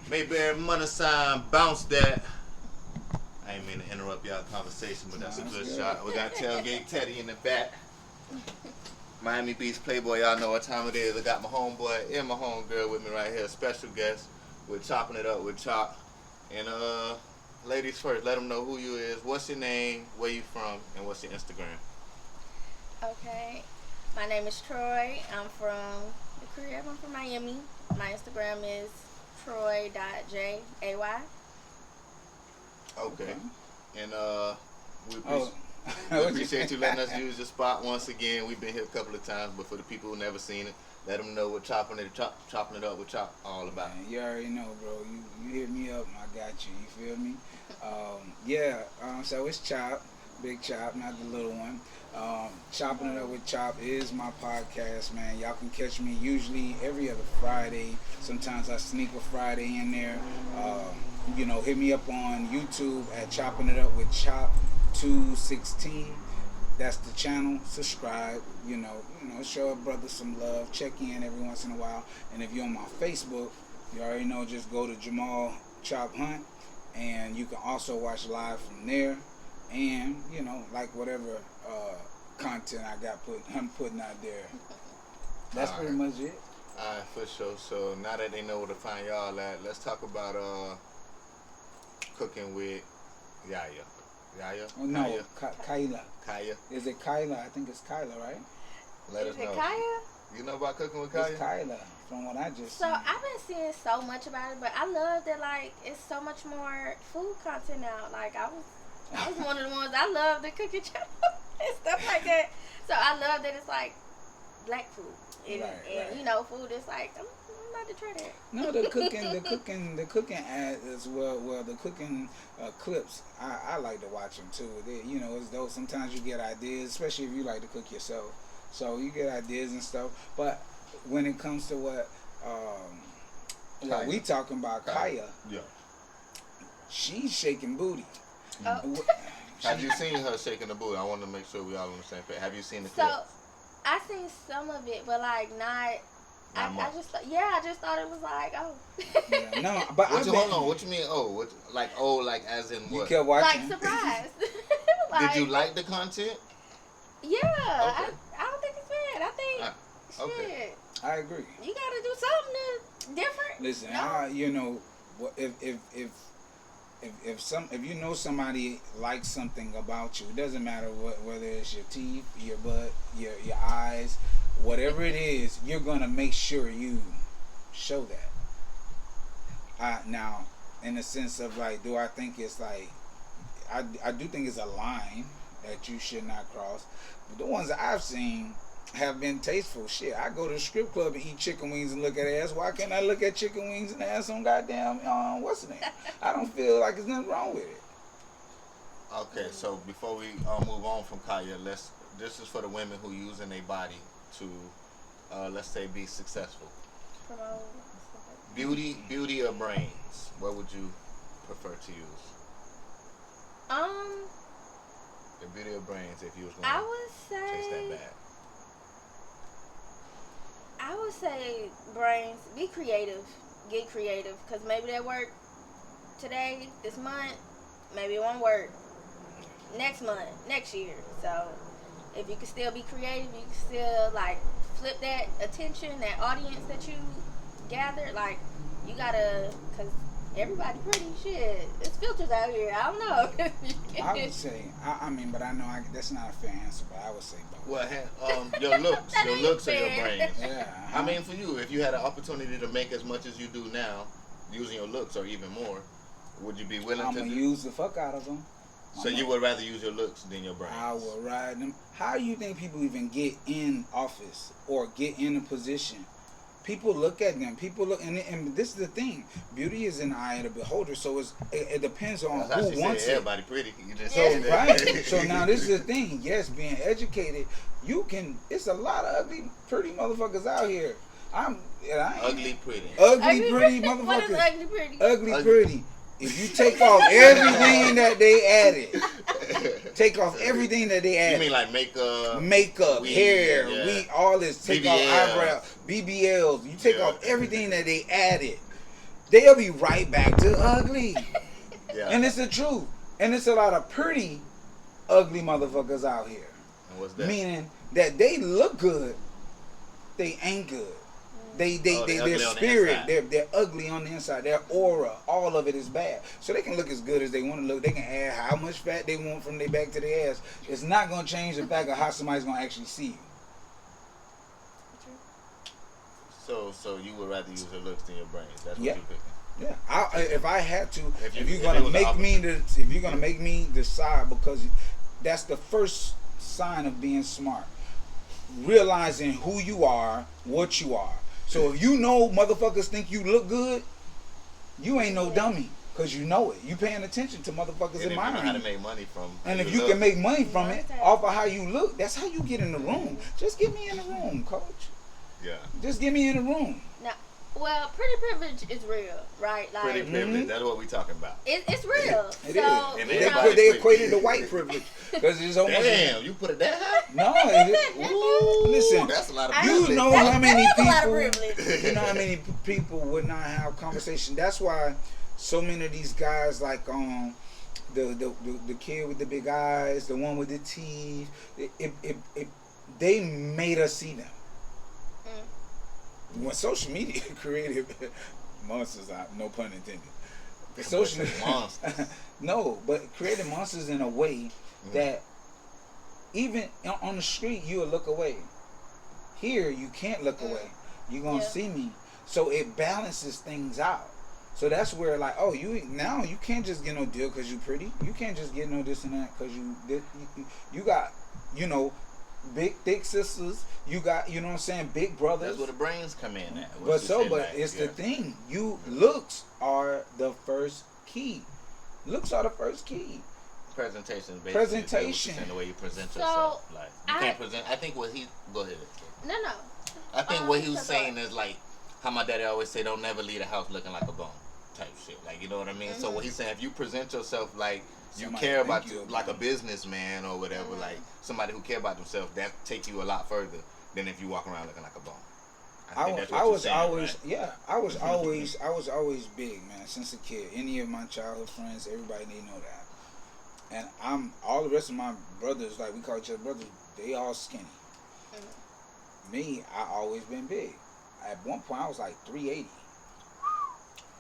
Mayberry money sign, bounce that. I ain't mean to interrupt y'all conversation, but that's a good shot. We got Tailgate Teddy in the back. Miami Beach Playboy, y'all know what time it is. I got my homeboy and my homegirl with me right here. Special guest. We're chopping it up with Chop. And ladies first, let them know who you is, what's your name, where you from, and what's your Instagram. Okay, my name is Troy. I'm from the Caribbean. I'm from Miami. My Instagram is troy.jay. Okay. And we appreciate you letting us use your spot once again. We've been here a couple of times, but for the people who never seen it, let them know what chopping it up with Chop all about. Man, you already know, bro. You hit me up, I got you. You feel me? So it's Chop, Big Chop, not the little one. Chopping It Up with Chop is my podcast, man. Y'all can catch me usually every other Friday. Sometimes I sneak a Friday in there. Hit me up on YouTube at Chopping It Up with Chop 216. That's the channel. Subscribe. Show a brother some love. Check in every once in a while. And if you're on my Facebook, you already know. Just go to Jamal Chop Hunt, and you can also watch live from there. And like whatever content I'm putting out there. That's pretty much it. Alright, for sure. So now that they know where to find y'all at, let's talk about Cookin Wit Yaya. Oh, no, Kyla. Kaya. Is it Kyla? I think it's Kyla, right? Let us know. Is it Kaya? You know about Cooking with Kaya? It's Kyla, from what I just So seen. I've been seeing so much about it, but I love that it's so much more food content now. I was one of the ones, I love the cooking channel and stuff like that. So I love that it's like black food. And right. Food is like, I'm about to try that. No, the cooking ad as well. Well, the cooking clips, I like to watch them too. As though sometimes you get ideas, especially if you like to cook yourself. So you get ideas and stuff. But when it comes to what we talking about, Kaya, yeah, she's shaking booty. Oh. Have you seen her shaking the booty? I want to make sure we all on the same page. Have you seen the So clip? I seen some of it, but not. I just thought it was like, oh. Yeah, no, but hold on. What you mean? Oh, like as in what? You kept watching. Like surprised. Did you like the content? Yeah, Okay. I don't think it's bad. I think okay. I agree. You gotta do something different. Listen, if you know somebody likes something about you, it doesn't matter whether it's your teeth, your butt, your eyes, whatever it is, you're gonna make sure you show that. Now, in the sense of do I think it's I do think it's a line that you should not cross. But the ones that I've seen have been tasteful. Shit, I go to the strip club and eat chicken wings and look at ass. Why can't I look at chicken wings and ass on goddamn what's the name? I don't feel like there's nothing wrong with it. Okay, so before we move on from Kaya, this is for the women who using their body to let's say be successful. Beauty or brains? What would you prefer to use? The beauty or brains if you was going to taste that bad. I would say brains. Be creative. Get creative. Because maybe that work today, this month, maybe it won't work next month, next year. So if you can still be creative, you can still flip that attention, that audience that you gathered. You gotta, because everybody pretty shit. It's filters out here. I don't know. I would say, but I know that's not a fair answer, but I would say both. Well, your looks or your brains. Yeah. I mean, for you, if you had an opportunity to make as much as you do now, using your looks or even more, would you be willing to? I'm gonna use the fuck out of them. So you would rather use your looks than your brains? I would ride them. How do you think people even get in office or get in a position? People look at them. People look, and this is the thing. Beauty is in the eye of the beholder. So it depends on who wants it. Everybody pretty. You just right. So now this is the thing. Yes, being educated, you can. It's a lot of ugly, pretty motherfuckers out here. Ugly pretty motherfuckers. What is ugly pretty? Ugly pretty. If you take off everything that they added, You mean like makeup, weed, hair, all this. Take BBLs. off eyebrows, BBLs. You take off everything that they added. they'll be right back to ugly. Yeah. And it's the truth. And it's a lot of pretty, ugly motherfuckers out here. And what's that? Meaning that they look good, they ain't good. Their spirit, they're ugly on the inside. Their aura, all of it is bad. So they can look as good as they want to look. They can add how much fat they want from their back to their ass. It's not going to change the fact of how somebody's going to actually see you. So you would rather use your looks than your brains? That's what Yeah. you're picking. Yeah, if I had to, if you're it gonna was the if you're gonna make me decide, because that's the first sign of being smart, realizing who you are, what you are. So if you know motherfuckers think you look good, you ain't no dummy, cause you know it. You paying attention to motherfuckers And if you know admiring how to you. make money from, And if your you can looks. make money from it off of how you look, that's how you get in the room. Just get me in the room, coach. Yeah. Just get me in the room. Now, well, pretty privilege is real, right? Like, Pretty privilege. That's what we talking about. it's real. It so, is. And you know, They equated to white privilege because it's almost. Damn, you put it that high? No, Ooh, listen. That's a lot of I- privilege. You know That's- how many that is a lot of people. privilege. You know how many people would not have conversation. That's why so many of these guys, like the kid with the big eyes, the one with the teeth, they made us see them. When social media created monsters, no pun intended. The social monsters. No, but created monsters in a way that even on the street you'll look away. Here you can't look away. You're gonna see me. So it balances things out. So that's where like, oh, you can't just get no deal because you pretty. You can't just get no this and that because you got, big thick sisters. You got, you know what I'm saying, big brothers. That's where the brains come in at. It's the thing. Looks are the first key. Looks are the first key. Presentation. Presentation. The way you present So, yourself. Like you can't present. I think what he go ahead. No. I think what he was saying is like how my daddy always say, don't never leave the house looking like a bum type shit. Like, you know what I mean? So what he's saying, if you present yourself like you Somebody care about think you like a businessman or whatever, like somebody who care about themselves, that take you a lot further than if you walk around looking like a bum. I was always big, man, since a kid. Any of my childhood friends, everybody they know that. And all the rest of my brothers, like we call each other brothers, they all skinny. Me, I always been big. At one point I was like 380.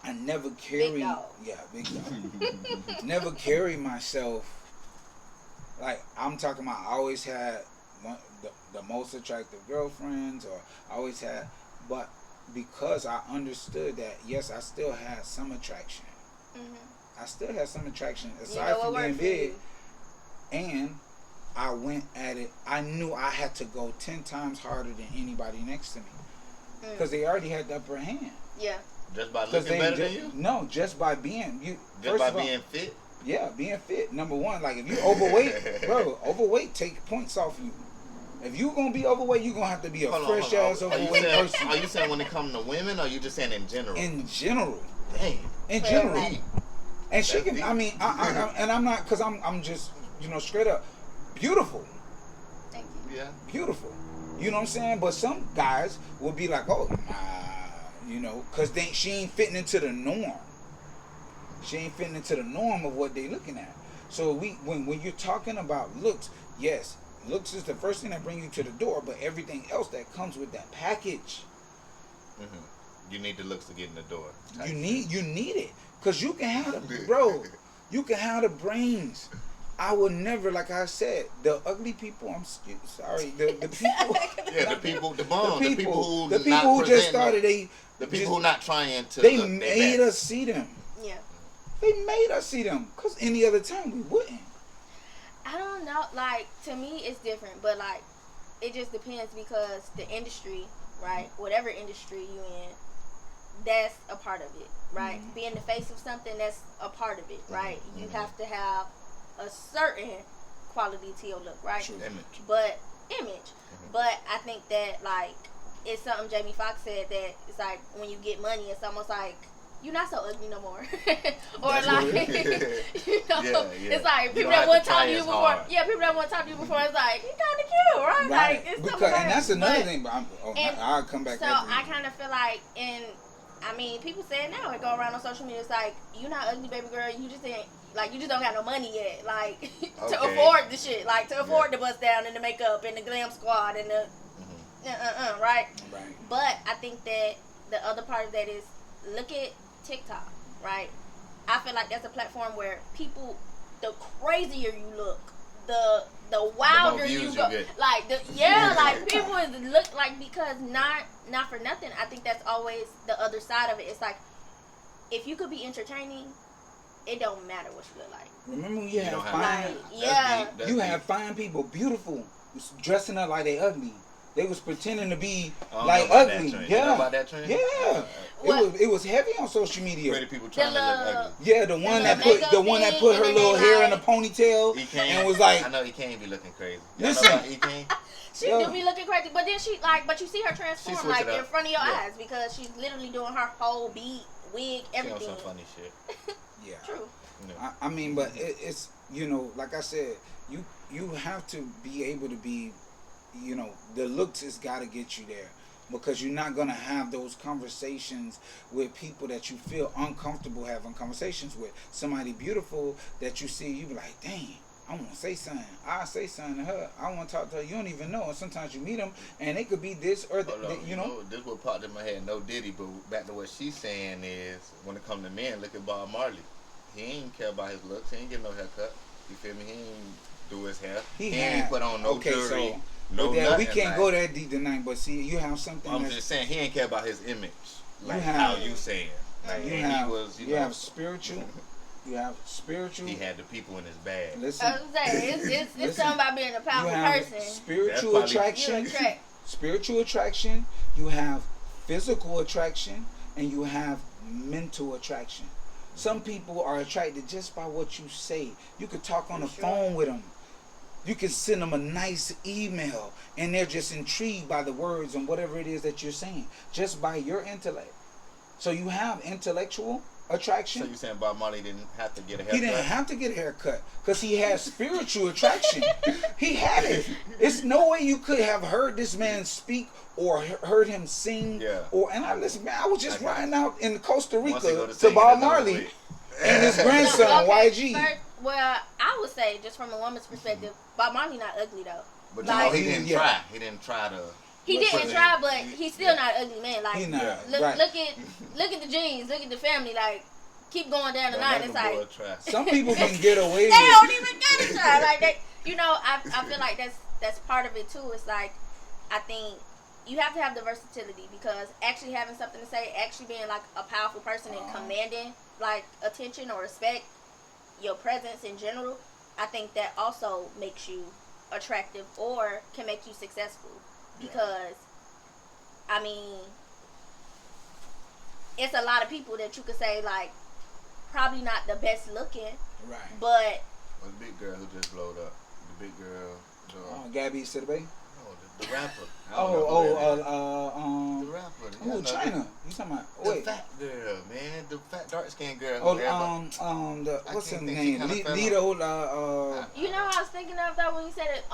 I never carried Big dog. big dog. Never carried myself like I'm talking about. I always had the most attractive girlfriends, or I always had, but because I understood that, yes, I still had some attraction. I still had some attraction aside from being big, and I went at it. I knew I had to go 10 times harder than anybody next to me because they already had the upper hand. Yeah. Just by looking better than you? No, just by being being fit? Yeah, being fit. Number one, like if you overweight, bro, overweight take points off you. If you gonna be overweight, you gonna have to be a fresh ass overweight person. Are you saying when it comes to women, or are you just saying in general? In general. Dang. In general. Right. And she can. I mean, and I'm not, because I'm just, straight up beautiful. Thank you. Yeah. Beautiful. You know what I'm saying? But some guys will be like, oh, nah, because she ain't fitting into the norm. She ain't fitting into the norm of what they looking at. So when you're talking about looks, yes, looks is the first thing that bring you to the door, but everything else that comes with that package. You need the looks to get in the door. You need it. Because you can have the, bro, you can have the brains. I will never, like I said, the ugly people, sorry, the people. Yeah, the people, the bums, the people who just started, the people who not trying to. They made us see them. Yeah. They made us see them. Because any other time we wouldn't. I don't know. Like, to me, it's different. But, like, it just depends because the industry, right, whatever industry you in, that's a part of it, right? Being the face of something, that's a part of it, right? You have to have a certain quality to your look, right? True. Image. But I think that, like, it's something Jamie Foxx said, that it's like when you get money, it's almost like you're not so ugly no more. Or That's like, it's like people that won't talk to you before. Hard. Yeah, people that won't talk to you before. It's like, you're kind of cute, right? Like, it's because, like, and that's another but- thing. But and I'll come back. So I kind of feel like in I mean, people say it now. It go around on social media. It's like, you not ugly, baby girl. You just ain't, like, you just don't got no money yet. Like, to Okay. afford the shit. Like, to afford Yeah. the bust down and the makeup and the glam squad and the right? Right. But I think that the other part of that is, look at TikTok, right? I feel like that's a platform where people, the crazier you look, the wilder views you go, you get. like like people is look like, because not for nothing. I think that's always the other side of it. It's like, if you could be entertaining, it don't matter what you look like. Remember when you had don't have fine, to. Yeah. That's you deep. had fine people, beautiful, dressing up like they ugly. They was pretending to be I don't like know about ugly. that trend. Yeah. You know about that trend? Yeah. What? It was heavy on social media. Pretty people trying to look ugly. Yeah, the one that put makeup the one that thing, put and her then little they hair in a like- ponytail He can't. and was like, I know he can't be looking crazy. Y'all Listen. know about he can't? She Yeah. do be looking crazy, but then but you see her transform switch like it up. in front of your Yeah. eyes, because she's literally doing her whole beat, wig, She on everything. some funny shit. yeah. True. You know. I mean, but it's, you know, like I said, you have to be able to be, you know, the looks has got to get you there, because you're not gonna have those conversations with people that you feel uncomfortable having conversations with. Somebody beautiful that you see, you be like, dang, I want to say something. I say something to her. I want to talk to her. You don't even know. And sometimes you meet them, and it could be this or that. Hold on, You know. this what popped in my head. No Diddy, but back to what she's saying is, when it comes to men, look at Bob Marley. He ain't care about his looks. He ain't get no haircut. You feel me? He ain't do his hair. He ain't put on no jewelry. No but we nothing, can't like, go that deep tonight. But see, you have something. I'm that's, just saying he ain't care about his image, like have- how you saying. Like you and have he was, you you know, have spiritual. You have spiritual. he had the people in his bag. Listen. I was saying, it's Listen, something about being a You powerful have person. spiritual That's probably- attraction. You attract. Spiritual attraction. You have physical attraction, and you have mental attraction. Some people are attracted just by what you say. You could talk on the phone with them. You can send them a nice email, and they're just intrigued by the words and whatever it is that you're saying, just by your intellect. So you have intellectual attraction. So you saying Bob Marley didn't have to get a haircut? He didn't have to get a haircut because he had spiritual attraction. He had it. It's no way you could have heard this man speak or heard him sing. Yeah. And I listen, man. I was just Okay. riding out in Costa Once he go Rica to singing, Bob it's over Marley with. and his grandson YG. First, well, I would say, just from a woman's perspective, Bob Marley not ugly though. But Like- you know, he didn't Yeah. try. He didn't try to. He But didn't then- try, but he's still not an ugly man. Like, He not, look, right. look at the jeans, look at the family. Like, keep going down the Don't line. let It's them like boy try. Some people can get away they with don't even gotta try. Like they, you know, I feel like that's part of it too. It's like, I think you have to have the versatility, because actually having something to say, actually being like a powerful person and commanding like attention or respect, your presence in general, I think that also makes you attractive or can make you successful. Because I mean, it's a lot of people that you could say like probably not the best looking, Right. but Well, the big girl who just blowed up. The big girl. Gabby Sidibe. No, the rapper. I don't know who that is. The rapper. Oh, know, China. You talking about? The Wait. fat girl, man. The fat dark skinned girl. Oh, who everybody- the I what's her can't think. She name? kinda fell Lido. you know what I was thinking of though when you said it,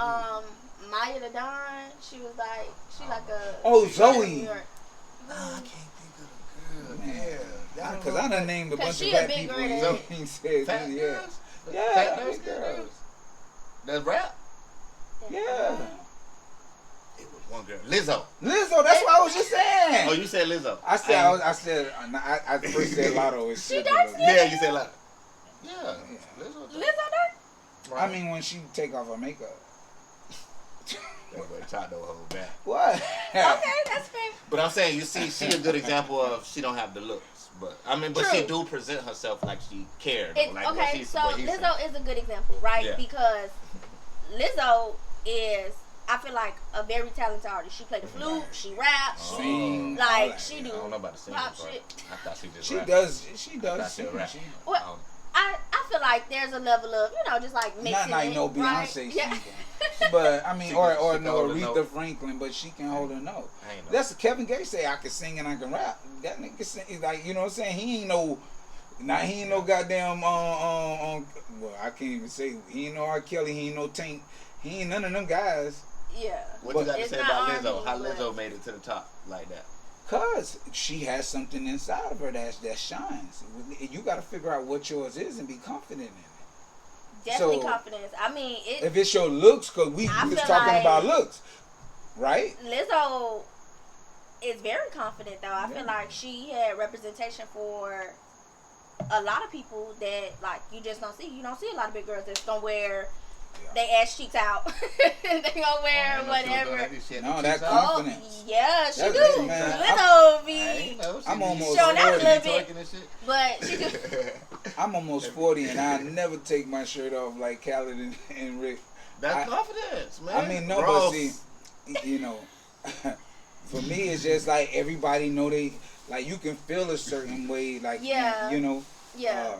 Maya the Don, she was like, she like a Oh, she's like a Zoe. New York. I can't think of the girl. Man, Yeah. because I done named a 'Cause bunch she of a fat big people. girl and that- you ain't said Fat yeah. girls? Yeah, Fat big dark-skinned girls. That's rap. Yeah. It was one girl. Lizzo. Lizzo, that's what I was just saying. Oh, you said Lizzo. I first said Lotto. It's She Lizzo. dark-skinned? Yeah, you said like. Yeah. Lizzo. Lizzo dark? I mean, when she take off her makeup. That boy tried to hold back. What? Okay, that's fair. But I'm saying, you see, she a good example of she don't have the looks, but I mean, but True. she do present herself like she cared. It, Like what okay, she's, so what he's Lizzo saying. is a good example, right? Yeah. Because Lizzo is, I feel like, a very talented artist. She play the flute, she raps, Sing, like all that, she yeah. do I don't know about the singing pop part. shit. I thought she just She rapped. does. She I does. thought she Sing. rap. She, Well, I feel like there's a level of, you know, just like mixing not like it, no right? Beyonce Yeah. singer. But I mean, She or can no hold a Aretha note. Franklin, but she can hold a note. I ain't know. That's Kevin Gates say I can sing and I can rap. That nigga sing, like, you know what I'm saying? He ain't no, he ain't no goddamn well, I can't even say he ain't no R. Kelly, he ain't no Tank, he ain't none of them guys. Yeah. What you got to It's say not about R&B, Lizzo? How but- Lizzo made it to the top like that? Cause she has something inside of her that shines. You got to figure out what yours is and be confident in it. Definitely So, confidence. I mean, if it's your looks, cause we I was feel talking like about looks, right? Lizzo is very confident though. I Yeah. feel like she had representation for a lot of people that like you just don't see. You don't see a lot of big girls that's gonna wear they ass cheeks out. They gonna wear whatever. No, that Oh confidence. yeah, she That's do. it, man. Lizzo be I'm almost showing out a 40. little bit, but she do. I'm almost 40 and I never take my shirt off like Khaled and Rick. That's confidence, man. I mean, no, but see, you know, for me, it's just like everybody know they, like you can feel a certain way, like, Yeah. you know, Yeah.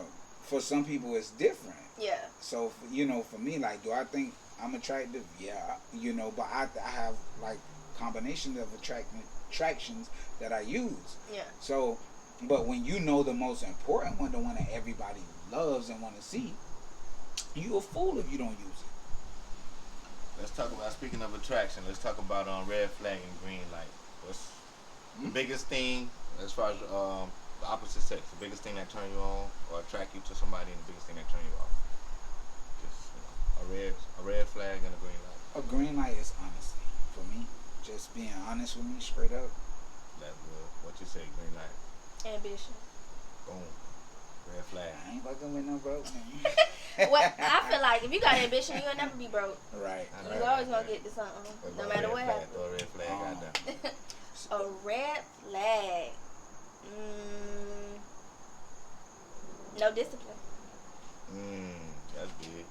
for some people it's different. Yeah. So, you know, for me, like, do I think I'm attractive? Yeah, you know, but I have like combinations of attractions that I use. Yeah. So, but when you know the most important one, the one that everybody loves and want to see, you a fool if you don't use it. Let's talk about, speaking of attraction, let's talk about red flag and green light. What's the biggest thing as far as the opposite sex, the biggest thing that turn you on or attract you to somebody, and the biggest thing that turn you off? Just a red flag and a green light. A green light is honesty for me. Just being honest with me, straight up. That's what you say, green light. Ambition. Boom. Red flag. I ain't fucking with no broke man. Well, I feel like if you got ambition, you'll never be broke. Right. You always gonna get to something, no matter what happens. Throw a red flag out there. A red flag. No discipline. That's big.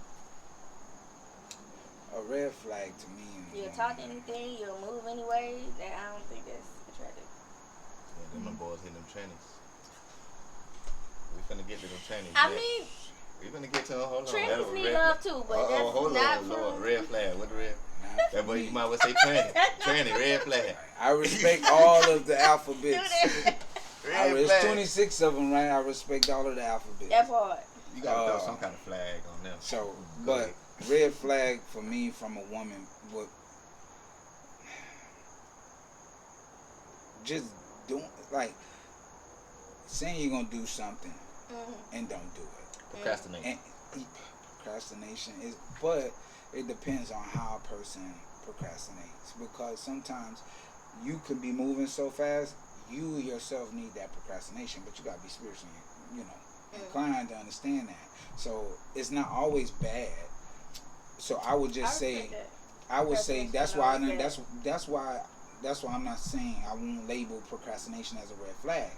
A red flag to me. You'll talk anything, you'll move anyway. That I don't think that's attractive. Yeah, them boys hit them trannies. We finna get to them trannies. I mean, we finna get to them. Hold on. trannies need love too, but that's hold not on, for Lord. Red flag. What the red? That boy, me. you might well say tranny. Tranny, red flag. I respect all of the alphabets. Red There's flag. 26 of them, right? I respect all of the alphabets. that part. You gotta throw some kind of flag on them. So, Go but ahead. red flag for me from a woman would just doing like saying you're gonna do something and don't do it. Procrastinate. And procrastination is, but it depends on how a person procrastinates, because sometimes you could be moving so fast, you yourself need that procrastination, but you gotta be spiritually, inclined to understand that. So it's not always bad. So I would just say, I would say that's why that's why I'm not saying I won't label procrastination as a red flag.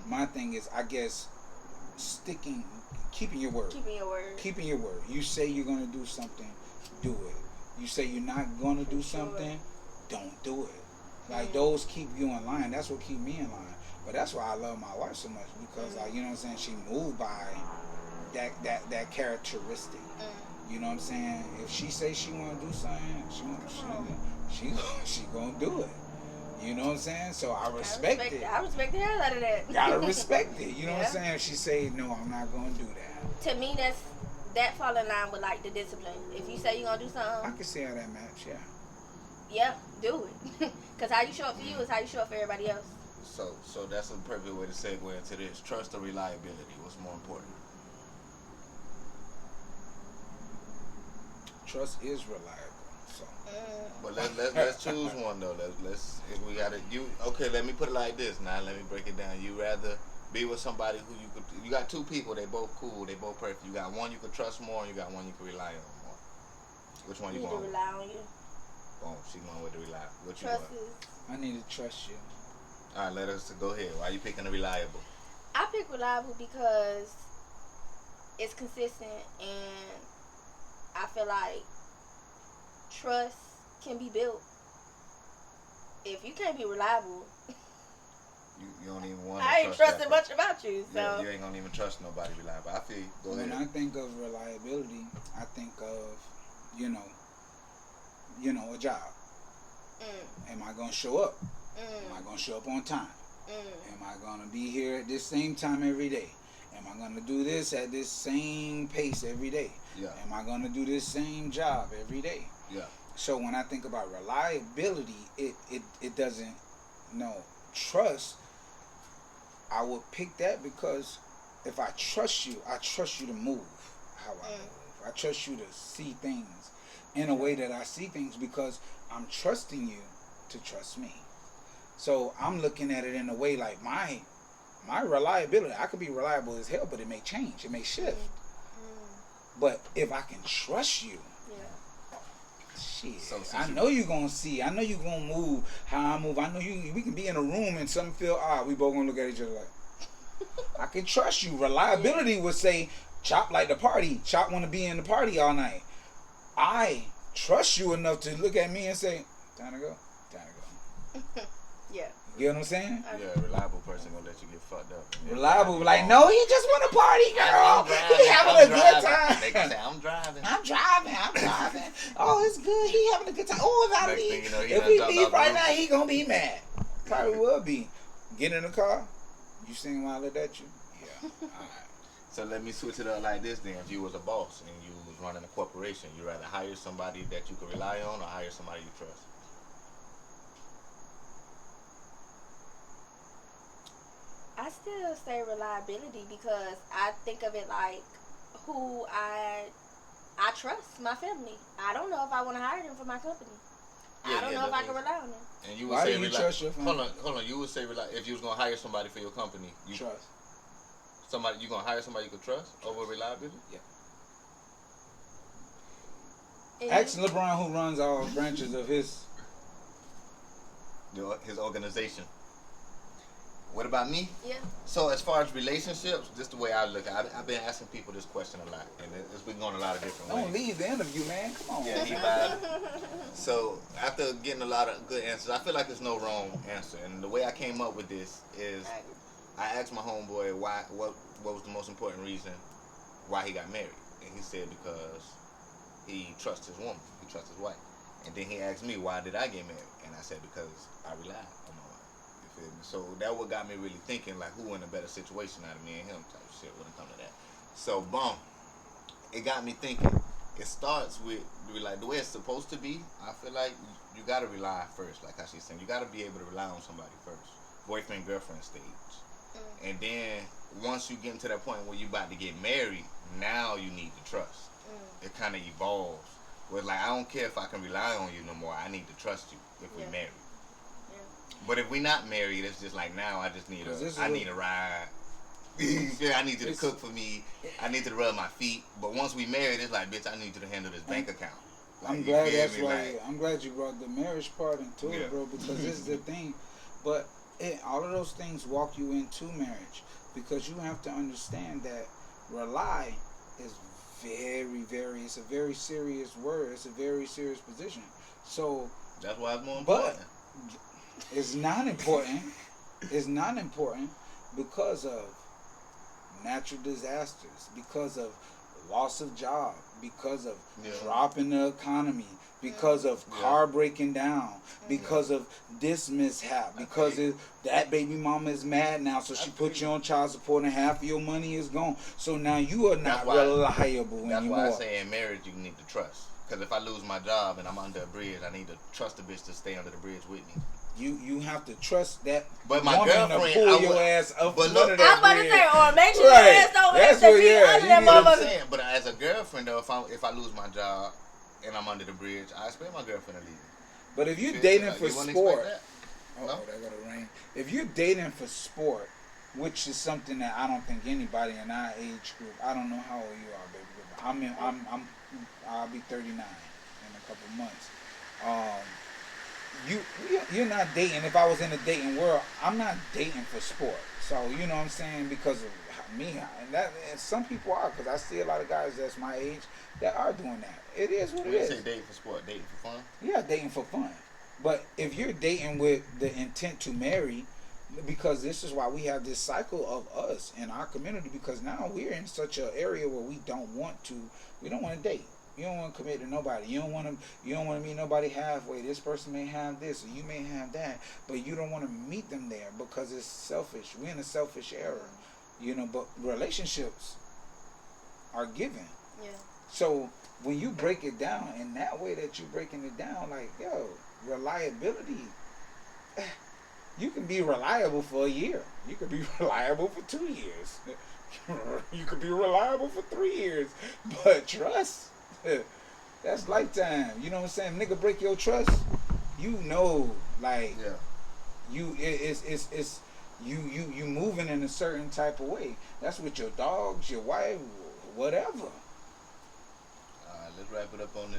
My thing is, I guess, keeping your word. Keeping your word. You say you're gonna do something, do it. You say you're not gonna do something, don't do it. Like those keep you in line. That's what keep me in line. But that's why I love my wife so much, because you know what I'm saying, she moved by that characteristic. You know what I'm saying? If she say she want to do something, she gonna do it. You know what I'm saying? So I respect it. I respect the hell out of that. Gotta respect it. You know what I'm saying? If she say no, I'm not gonna do that. To me, that fall in line with like the discipline. If you say you're gonna do I something, can see how that match. yeah, do it. Cause how you show up for you is how you show up for everybody else. So that's a perfect way to segue into this. Trust or reliability. What's more important? Trust is reliable. So But let's choose one though. Let's if we got it. Let me put it like this. Now let me break it down. You rather be with somebody who you got two people. They both cool. They both perfect. You got one you can trust more, and you got one you can rely on more. Which one you Need to want? rely on you. Boom. She going with the reliable. What you Trust want? is. I need to trust you. All right, let us go ahead. Why you picking the reliable? I pick reliable because it's consistent, and I feel like trust can be built. If you can't be reliable, You don't even want to I ain't trusting much about you. So Yeah, you ain't gonna even trust nobody reliable. I feel you. Go When ahead. I think of reliability, I think of, a job. Am I gonna show up? Am I gonna show up on time? Am I gonna be here at this same time every day? Am I gonna do this at this same pace every day? Yeah. Am I gonna do this same job every day? Yeah. So when I think about reliability, it doesn't. No, trust, I would pick that because if I trust you to move how I move. I trust you to see things in a way that I see things because I'm trusting you to trust me. So I'm looking at it in a way like my reliability, I could be reliable as hell, but it may change, it may shift. But if I can trust you, shit, So I know you're gonna see. I know you're gonna move how I move. I know you. We can be in a room and something feel odd. We both gonna look at each other like, I can trust you. Reliability would say, Chop like the party. Chop want to be in the party all night. I trust you enough to look at me and say, time to go. Time to go. Yeah. You get what I'm saying? Yeah, a reliable person gonna let you get fucked up. Reliable, like, no, he just want to party, girl. He having a good time. They can say, I'm driving. I'm driving. Oh, it's good. He having a good time. Oh, if I Next leave, thing you know, he if done we jumped leave out the right roof. now, he gonna be mad. Probably will be. Get in the car. You seen why I looked at you? Yeah. All right. So let me switch it up like this then. If you was a boss and you was running a corporation, you rather hire somebody that you could rely on or hire somebody you trust? I still say reliability because I think of it like who I trust, my family. I don't know if I want to hire them for my company. I don't know if I can rely on them. And you would Why say do you trust your family? Hold on. You would say if you was gonna hire somebody for your company, you Trust. somebody you gonna hire somebody you could trust over reliability? Yeah. And Ask LeBron who runs all branches of his. His organization. What about me? Yeah. So as far as relationships, just the way I look at it, I've been asking people this question a lot, and it's been going a lot of different ways. Don't leave the interview, man. Come on. Yeah, he lied. So after getting a lot of good answers, I feel like there's no wrong answer. And the way I came up with this is I asked my homeboy what was the most important reason why he got married. And he said because he trusts his woman, he trusts his wife. And then he asked me why did I get married? And I said because I relied on my wife. You feel me? So that what got me really thinking like who in a better situation out of me and him type of shit when it comes to that. So boom. It got me thinking. It starts with like the way it's supposed to be. I feel like you gotta rely first, like how she's saying. You gotta be able to rely on somebody first. Boyfriend, girlfriend stage. And then once you get into that point where you about to get married, now you need to trust. It kind of evolves. Where like I don't care if I can rely on you no more. I need to trust you if we're married. But if we're not married, it's just like now I just need a ride. Yeah, I need you to cook for me. I need you to rub my feet. But once we married, it's like, bitch, I need you to handle this bank account. Like, I'm glad that's why. I'm glad you brought the marriage part into it, bro. Because this is the thing. But all of those things walk you into marriage because you have to understand that rely is very, very. It's a very serious word. It's a very serious position. So that's why it's more important. But it's not important. It's not important because of natural disasters, because of loss of job, because of drop in the economy, because of car breaking down, because of this mishap, because that baby mama is mad now, so she put you on child support and half of your money is gone. So now you are not reliable anymore. That's why I say in marriage you need to trust. Because if I lose my job and I'm under a bridge, I need to trust the bitch to stay under the bridge with me. You have to trust that. But my girlfriend, pull your ass up. I'm about to say, or make sure your ass don't have to be under that motherfucker. But as a girlfriend, though, if I lose my job and I'm under the bridge, I expect my girlfriend to leave me. But if you're dating for sport, no? That gotta rain. If you're dating for sport, which is something that I don't think anybody in our age group. I don't know how old you are, baby. I'll be 39 in a couple months. You're not dating. If I was in the dating world, I'm not dating for sport. So you know what I'm saying, because of me, and some people are, because I see a lot of guys that's my age that are doing that. It is what it is. When you say dating for sport, dating for fun? Yeah, dating for fun. But if you're dating with the intent to marry, because this is why we have this cycle of us in our community, because now we're in such an area where we don't want to date. You don't want to commit to nobody. You don't want to meet nobody halfway. This person may have this, or you may have that, but you don't want to meet them there because it's selfish. We're in a selfish era, But relationships are given. Yeah. So when you break it down in that way that you're breaking it down, like reliability. You can be reliable for a year. You could be reliable for 2 years. You could be reliable for 3 years. But trust, that's lifetime. You know what I'm saying? Nigga break your trust, you know, like Yeah. it's you moving in a certain type of way. That's with your dogs, your wife, whatever. Let's wrap it up on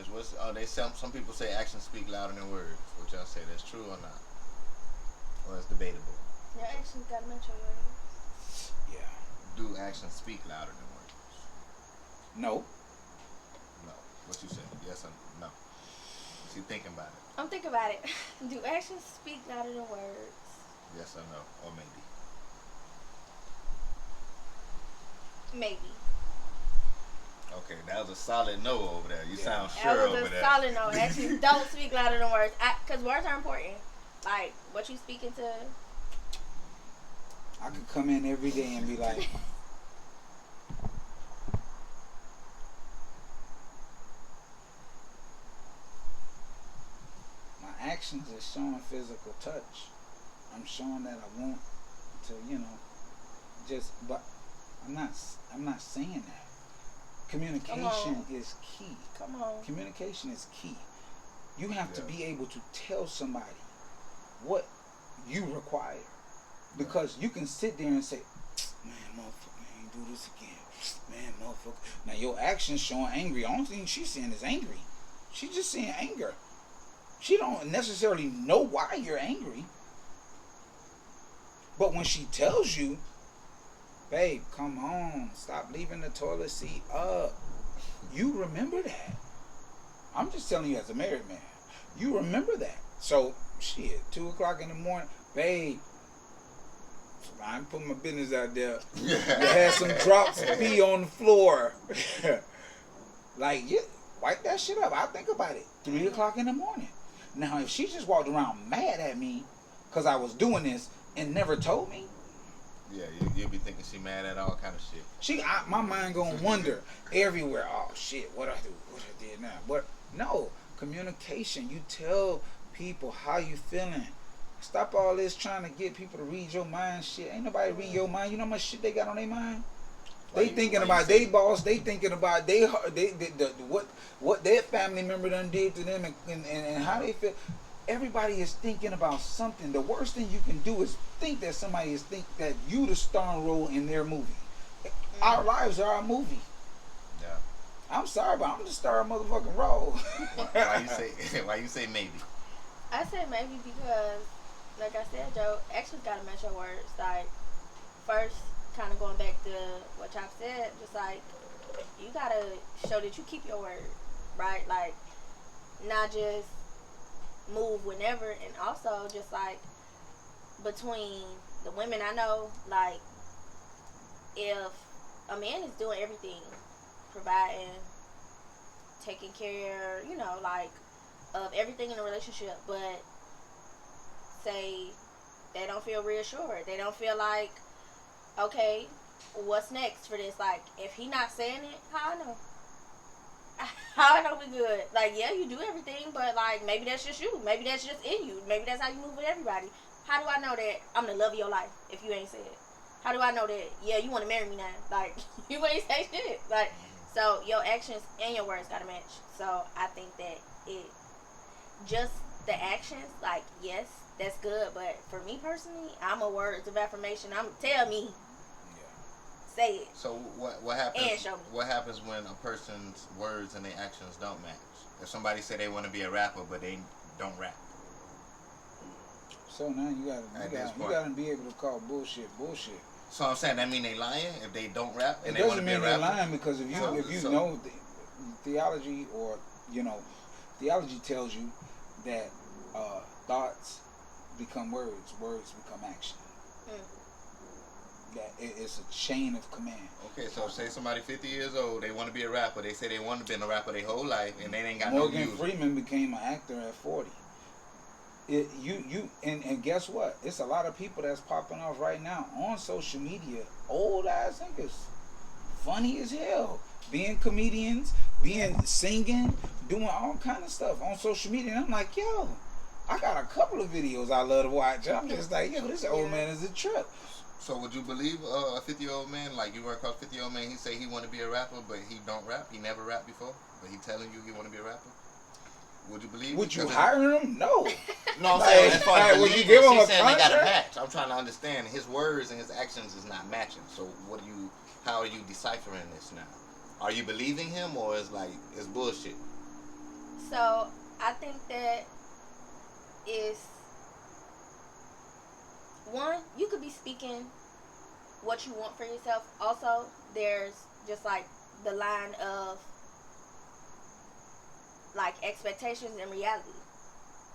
this. Some people say actions speak louder than words. What y'all say? That's true or not? Or it's debatable. Your actions gotta match your words. Yeah. Do actions speak louder than words? No. No. What you say? Yes or no? She thinking about it. I'm thinking about it. Do actions speak louder than words? Yes or no? Or maybe. Maybe. Okay, that was a solid no over there. You sound That sure was over a there. solid no. Actions don't speak louder than words. Because words are important. Like, what you speaking to. I could come in every day and be like, my actions is showing physical touch. I'm showing that I want to, but I'm not saying that. Communication is key. Come on. Communication is key. You have to be able to tell somebody what you require. Because you can sit there and say, man, motherfucker, I ain't do this again. Man, motherfucker. Now, your actions showing angry. The only thing she's saying is angry. She's just saying anger. She don't necessarily know why you're angry. But when she tells you, babe, come on, stop leaving the toilet seat up. You remember that. I'm just telling you as a married man. You remember that. So, shit, 2 o'clock in the morning, babe, I'm putting my business out there. You had some drops of pee on the floor. Like, yeah, wipe that shit up. I'll think about it. 3 o'clock in the morning. Now, if she just walked around mad at me because I was doing this and never told me, yeah, you'll be thinking she mad at all kind of shit. My mind gonna wander everywhere. Oh shit, what I do? What I did now? What? No, communication. You tell people how you feeling. Stop all this trying to get people to read your mind. Shit, ain't nobody read your mind. You know how much shit they got on their mind? They thinking about their boss. They thinking about what their family member done did to them and how they feel. Everybody is thinking about something. The worst thing you can do is think that somebody is think that you the star role in their movie. Our lives are our movie. Yeah. I'm sorry, but I'm the star of motherfucking role. Why you say maybe? I say maybe because, like I said, Joe, actions gotta match your words. Like, first, kind of going back to what Chop said, just like, you gotta show that you keep your word, right? Like, not just move whenever, and also just like between the women I know, like, if a man is doing everything, providing, taking care, like, of everything in a relationship, but say they don't feel reassured, they don't feel like, okay, what's next for this? Like, if he not saying it, how I know? How I know we good? Like, yeah, you do everything, but like, maybe that's just you. Maybe that's just in you. Maybe that's how you move with everybody. How do I know that I'm the love of your life if you ain't said it? How do I know that, yeah, you want to marry me now? Like, you ain't say shit. Like, so your actions and your words gotta match. So I think that just the actions, like, yes, that's good, but for me personally, I'm a words of affirmation. Tell me. Say it. So what happens? And show me. What happens when a person's words and their actions don't match? If somebody say they want to be a rapper but they don't rap. So now you gotta be able to call bullshit. So I'm saying that mean they lying if they don't rap and it they want to doesn't be a mean rapper. they're lying, because if you know theology, or theology tells you that thoughts become words become action. That it's a chain of command. Okay, so say somebody 50 years old, they want to be a rapper. They say they want to be a rapper their whole life, and they ain't got Morgan no music. Freeman became an actor at 40. And guess what? It's a lot of people that's popping off right now on social media. Old ass niggas, funny as hell, being comedians, being singing, doing all kind of stuff on social media. And I'm like, yo, I got a couple of videos I love to watch. I'm just like, yo, this old man is a trip. So would you believe a 50-year-old man, like you run across a 50-year-old man, he say he want to be a rapper, but he don't rap, he never rapped before, but he telling you he want to be a rapper? Would you believe? Would you hire him? No. No, I'm saying as far as would believing, you give him she's a saying they got to contract? match. I'm trying to understand his words and his actions is not matching. So how are you deciphering this now? Are you believing him or is like it's bullshit? So I think that is one, you could be speaking what you want for yourself. Also, there's just like the line of like expectations and reality.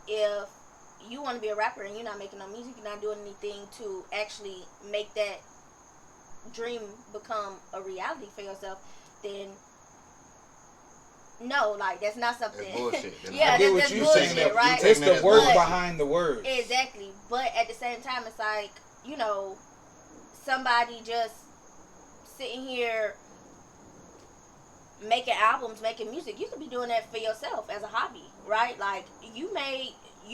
If you want to be a rapper and you're not making no music, you're not doing anything to actually make that dream become a reality for yourself, then no, like that's not something. It's bullshit. Yeah, that's bullshit, right? It's the work But behind the words. exactly. But at the same time, it's like, you know, somebody just sitting here making albums, making music. You could be doing that for yourself as a hobby, right? Like you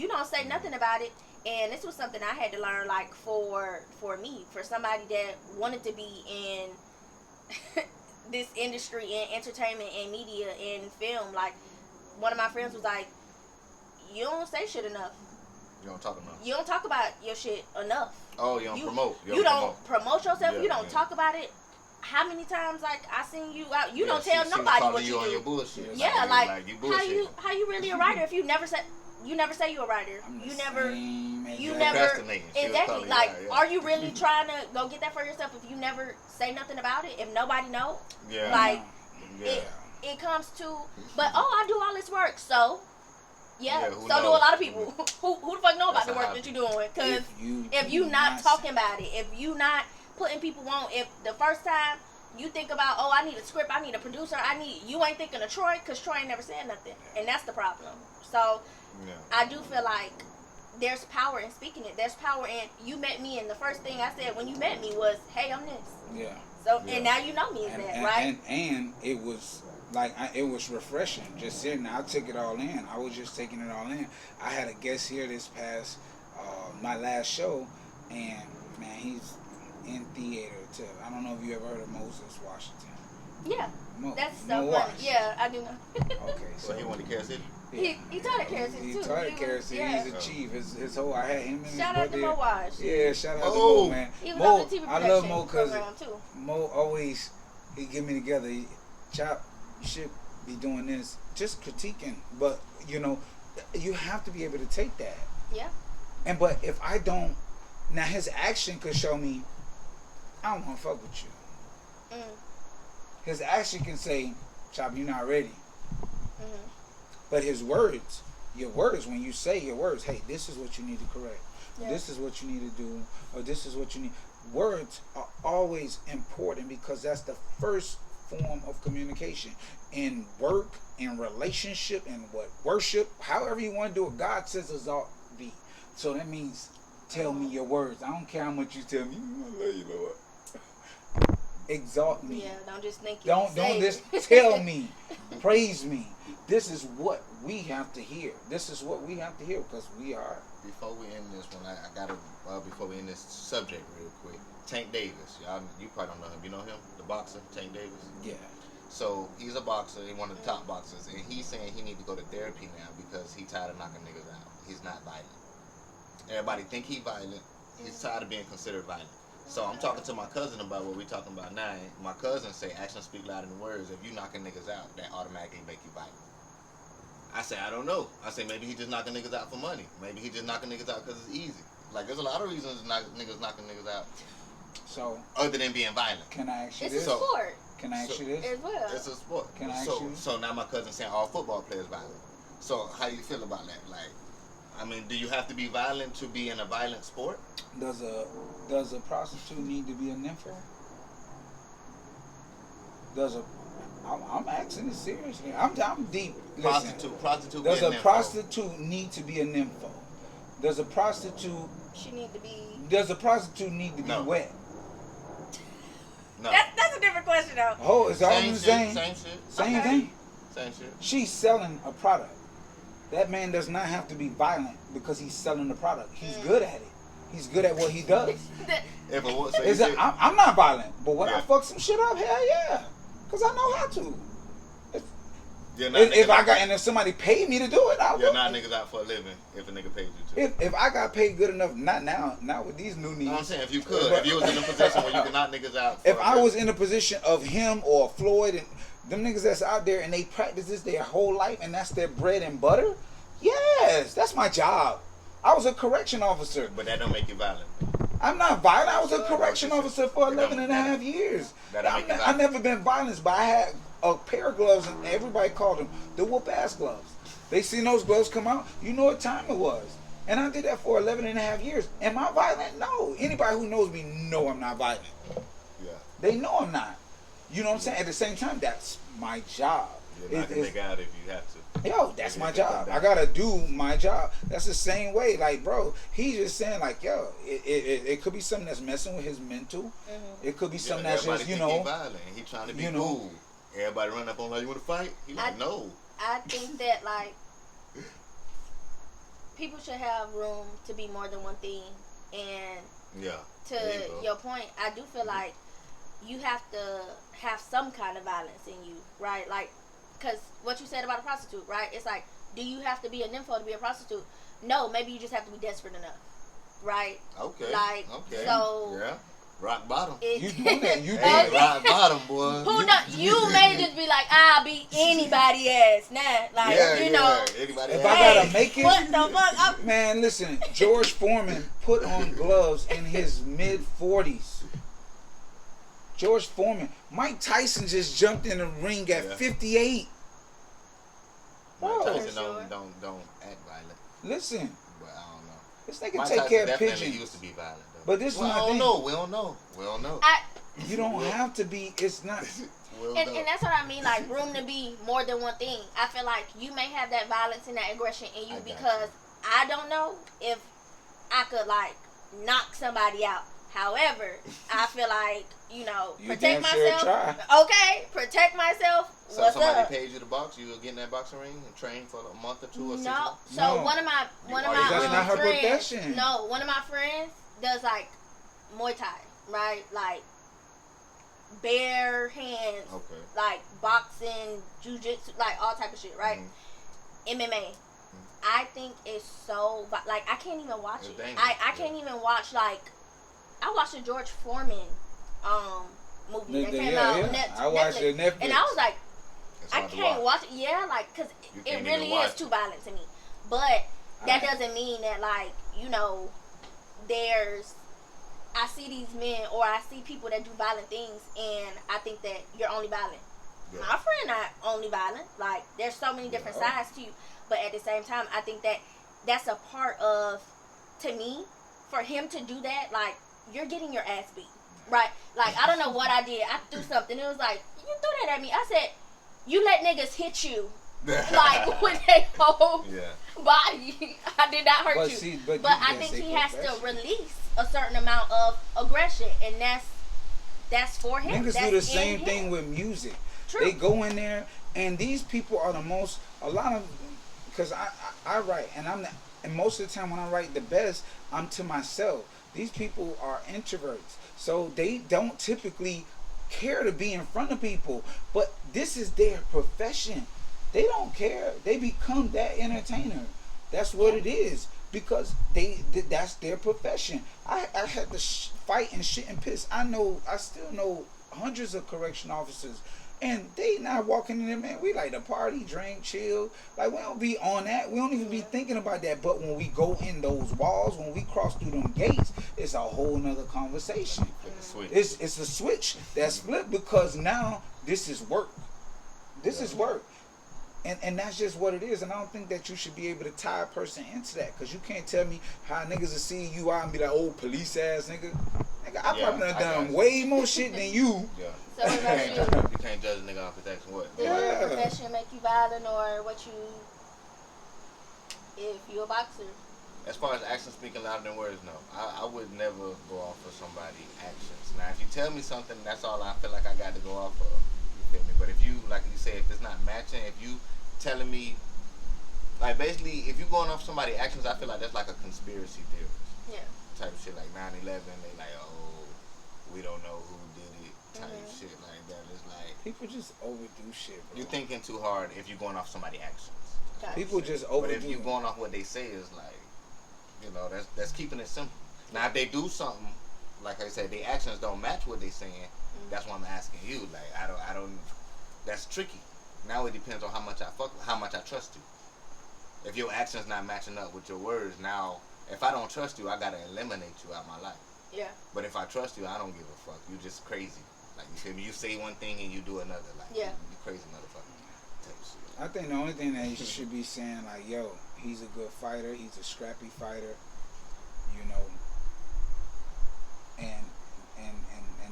don't say nothing about it. And this was something I had to learn, like for me, for somebody that wanted to be in this industry, in entertainment and media and film. Like one of my friends was like, you don't say shit enough. You don't talk enough. You don't talk about your shit enough. Oh, you don't promote. You don't promote yourself. Yeah, you don't talk about it. How many times like I seen you out? You don't she tell was nobody calling what you on do. your bullshit. Yeah, like you bullshit. how you really a writer if you never say you're a writer. You never exactly like. Yeah. Are you really trying to go get that for yourself if you never say nothing about it? If nobody know, Yeah. like Yeah. it comes to. But I do all this work, so. Yeah, who so knows? do a lot of people. Who the fuck know about That's the work that you're doing? Because if you not talking about it, if you not putting people on, if the first time you think about, oh, I need a script, I need a producer, you ain't thinking of Troy, because Troy ain't never said nothing. And that's the problem. So, I do feel like there's power in speaking it. There's power in, you met me, and the first thing I said when you met me was, hey, I'm this. Yeah. So, and now you know me as that, right? And it was... Like, it was refreshing just sitting there. I took it all in. I was just taking it all in. I had a guest here this past, my last show, and, man, he's in theater, too. I don't know if you ever heard of Moses Washington. Yeah. That's Mo so funny. Yeah, I do know. Okay, so he went to Kansas City? Yeah. He taught at Kansas City, too. He taught at Kansas City. Yeah. He's a chief. His whole, I had him and his shout brother. out to Mo Wash. Yeah, shout out to Mo, man. He was Mo, on the TV I love Mo because program, too. Mo always, he get me together. Chop, you should be doing this, just critiquing, but you have to be able to take that. Yeah. But if I don't, now his action could show me I don't want to fuck with you. His action can say, Chop, you're not ready. But his words, your words, when you say your words, hey, this is what you need to correct. Yeah. This is what you need to do, or this is what you need. Words are always important because that's the first form of communication in work, in relationship, in worship, however you want to do it. God says exalt thee, so that means tell me your words. I don't care how much you tell me. I love you, Lord. Exalt me. Yeah, don't just think. Don't just tell me, praise me. This is what we have to hear. This is what we have to hear because we are. Before we end this one, I gotta before we end this subject real quick. Tank Davis, you probably don't know him. You know him, the boxer, Tank Davis. Yeah. So he's a boxer, he's one of the top boxers, and he's saying he need to go to therapy now because he's tired of knocking niggas out. He's not violent. Everybody think he violent. He's tired of being considered violent. So I'm talking to my cousin about what we talking about now. My cousin say actions speak louder than words. If you knocking niggas out, that automatically make you violent. I say I don't know. I say maybe he just knocking niggas out for money. Maybe he just knocking niggas out because it's easy. Like there's a lot of reasons niggas knocking niggas out. So other than being violent. Can I ask you it's this? It's a sport. Can I ask you this? As well. It's a sport. Can I ask you? So now my cousin saying all football players violent. So how you feel about that? Like, I mean, do you have to be violent to be in a violent sport? Does a prostitute need to be a nympho? I'm asking this seriously. I'm deep. Prostitute. Does a prostitute need to be a nympho? Does a prostitute? She need to be. Does a prostitute need to be wet? No. That's a different question though. Oh, it's all the same. Same shit. Same thing. Same shit. She's selling a product. That man does not have to be violent because he's selling the product. He's good at it. He's good at what he does. If it was, so I'm not violent, but when I Yeah. fuck some shit up, hell yeah, because I know how to. if If somebody paid me to do it, I would. you're not niggas out for a living if a nigga paid you to. If I got paid good enough, not now, not with these new needs. I'm saying if you could, if you was in a position where you could knock niggas out. If I was in a position of him or Floyd and them niggas that's out there and they practice this their whole life and that's their bread and butter, yes, that's my job. I was a correction officer. But that don't make you violent. I'm not violent. I was a correction officer for 11 and a half years. I've never been violent, but I had a pair of gloves and everybody called them the whoop ass gloves. They seen those gloves come out, you know what time it was. And I did that for 11 and a half years. Am I violent? No. Anybody who knows me know I'm not violent. Yeah. They know I'm not. You know what I'm saying? At the same time, that's my job. You're knocking a nigga out if you have to. Yo, that's my job. I gotta do my job. That's the same way. Like, bro, he's just saying, like, yo, it could be something that's messing with his mental. Mm-hmm. It could be something that's just, you know, he violent. He trying to be you know. cool. Everybody run up on like, you want to fight? He like, no. I think that, like, people should have room to be more than one thing. And Yeah. to your point, I do feel like you have to have some kind of violence in you, right? Like, because what you said about a prostitute, right? It's like, do you have to be a nympho to be a prostitute? No, maybe you just have to be desperate enough, right? Okay. Like, okay. so yeah. Rock bottom. you doing that. You Hey, doing rock bottom, boy. Who knows? You may just be like, I'll be anybody ass. Nah, like, you know. Anybody If else? I gotta make it, What the fuck? man, listen, George Foreman put on gloves in his mid-40s. George Foreman. Mike Tyson just jumped in the ring at 58. Mike Bro, Tyson Sure. don't act violent. listen, But I don't know. this nigga Mike take Tyson care of definitely pigeons. used to be violent though. But this is well, my I don't thing. know. We don't know. We don't know. You don't have to be. It's not. And that's what I mean, like, room to be more than one thing. I feel like you may have that violence and that aggression in you because I don't know if I could, like, knock somebody out. However, I feel like, you know, You protect damn sure myself. try. Okay, protect myself. So What's somebody up? paid you to box, you would get in that boxing ring and train for a month or 2 or 6 No. months? So No. one of my That's not her friends. profession. No, one of my friends does like Muay Thai, right? Like bare hands, Okay. like boxing, jujitsu, like all type of shit, right? MMA. I think it's so like I can't even watch It's it. dangerous, I can't even watch like I watched the George Foreman movie that came out on I watched it on Netflix. and I was like, It's I hard to can't watch it. Yeah, like because You it can't really even watch is too it. violent to me. But that I- doesn't mean that like there's. I see these men or I see people that do violent things, and I think that you're only violent. Yeah. My friend not only violent. Like there's so many different sides to you, but at the same time, I think that that's a part of, to me, for him to do that. Like you're getting your ass beat, right? Like I don't know what I did. I threw something. It was like you threw that at me. I said you let niggas hit you. Like with their whole body. I did not hurt But you. see, but you I can't think say he has to profession. release a certain amount of aggression, and that's for him. Niggas That's do the in same him. thing with music. True. They go in there, and these people are because I write, and most of the time when I write the best, I'm to myself. These people are introverts, so they don't typically care to be in front of people, but this is their profession. They don't care. They become that entertainer. That's what it is. Because that's their profession. I had to fight and shit and piss. I still know hundreds of correction officers, and they not walking in there, man. We like to party, drink, chill. Like we don't be on that. We don't even be thinking about that. But when we go in those walls, when we cross through them gates, it's a whole nother conversation. It's a switch that's flipped because now this is work. This is work. And that's just what it is. And I don't think that you should be able to tie a person into that. Because you can't tell me how niggas will see you out and be like, oh, police ass nigga. Nigga, I probably done way more shit than you. Yeah. So what about you? You can't judge a nigga off his action. What? Does your profession make you violent, or what you? If you're a boxer, As far as actions speaking louder than words, no. I would never go off of somebody's actions. Now, if you tell me something, that's all I feel like I got to go off of. You feel me? But if you, like you say, if it's not matching, if you telling me Like basically, if you going off somebody's actions, I feel like that's like a conspiracy theory. Yeah. Type of shit like 9/11. They like, oh, we don't know who did it. Type shit like that. It's like people just overdo shit, bro. you thinking too hard if you going off somebody's actions. People just overdo. But if you going off what they say, is like, you know, that's keeping it simple. Now if they do something, like I said, their actions don't match what they saying. That's why I'm asking you. Like I don't. That's tricky. Now it depends on how much I trust you. If your actions not matching up with your words, now if I don't trust you, I gotta eliminate you out my life. Yeah. But if I trust you, I don't give a fuck. You just crazy. Like you feel me? You say one thing and you do another. Like you crazy motherfucker. Type of shit. I think the only thing that he should be saying, like, yo, he's a good fighter. He's a scrappy fighter. You know. And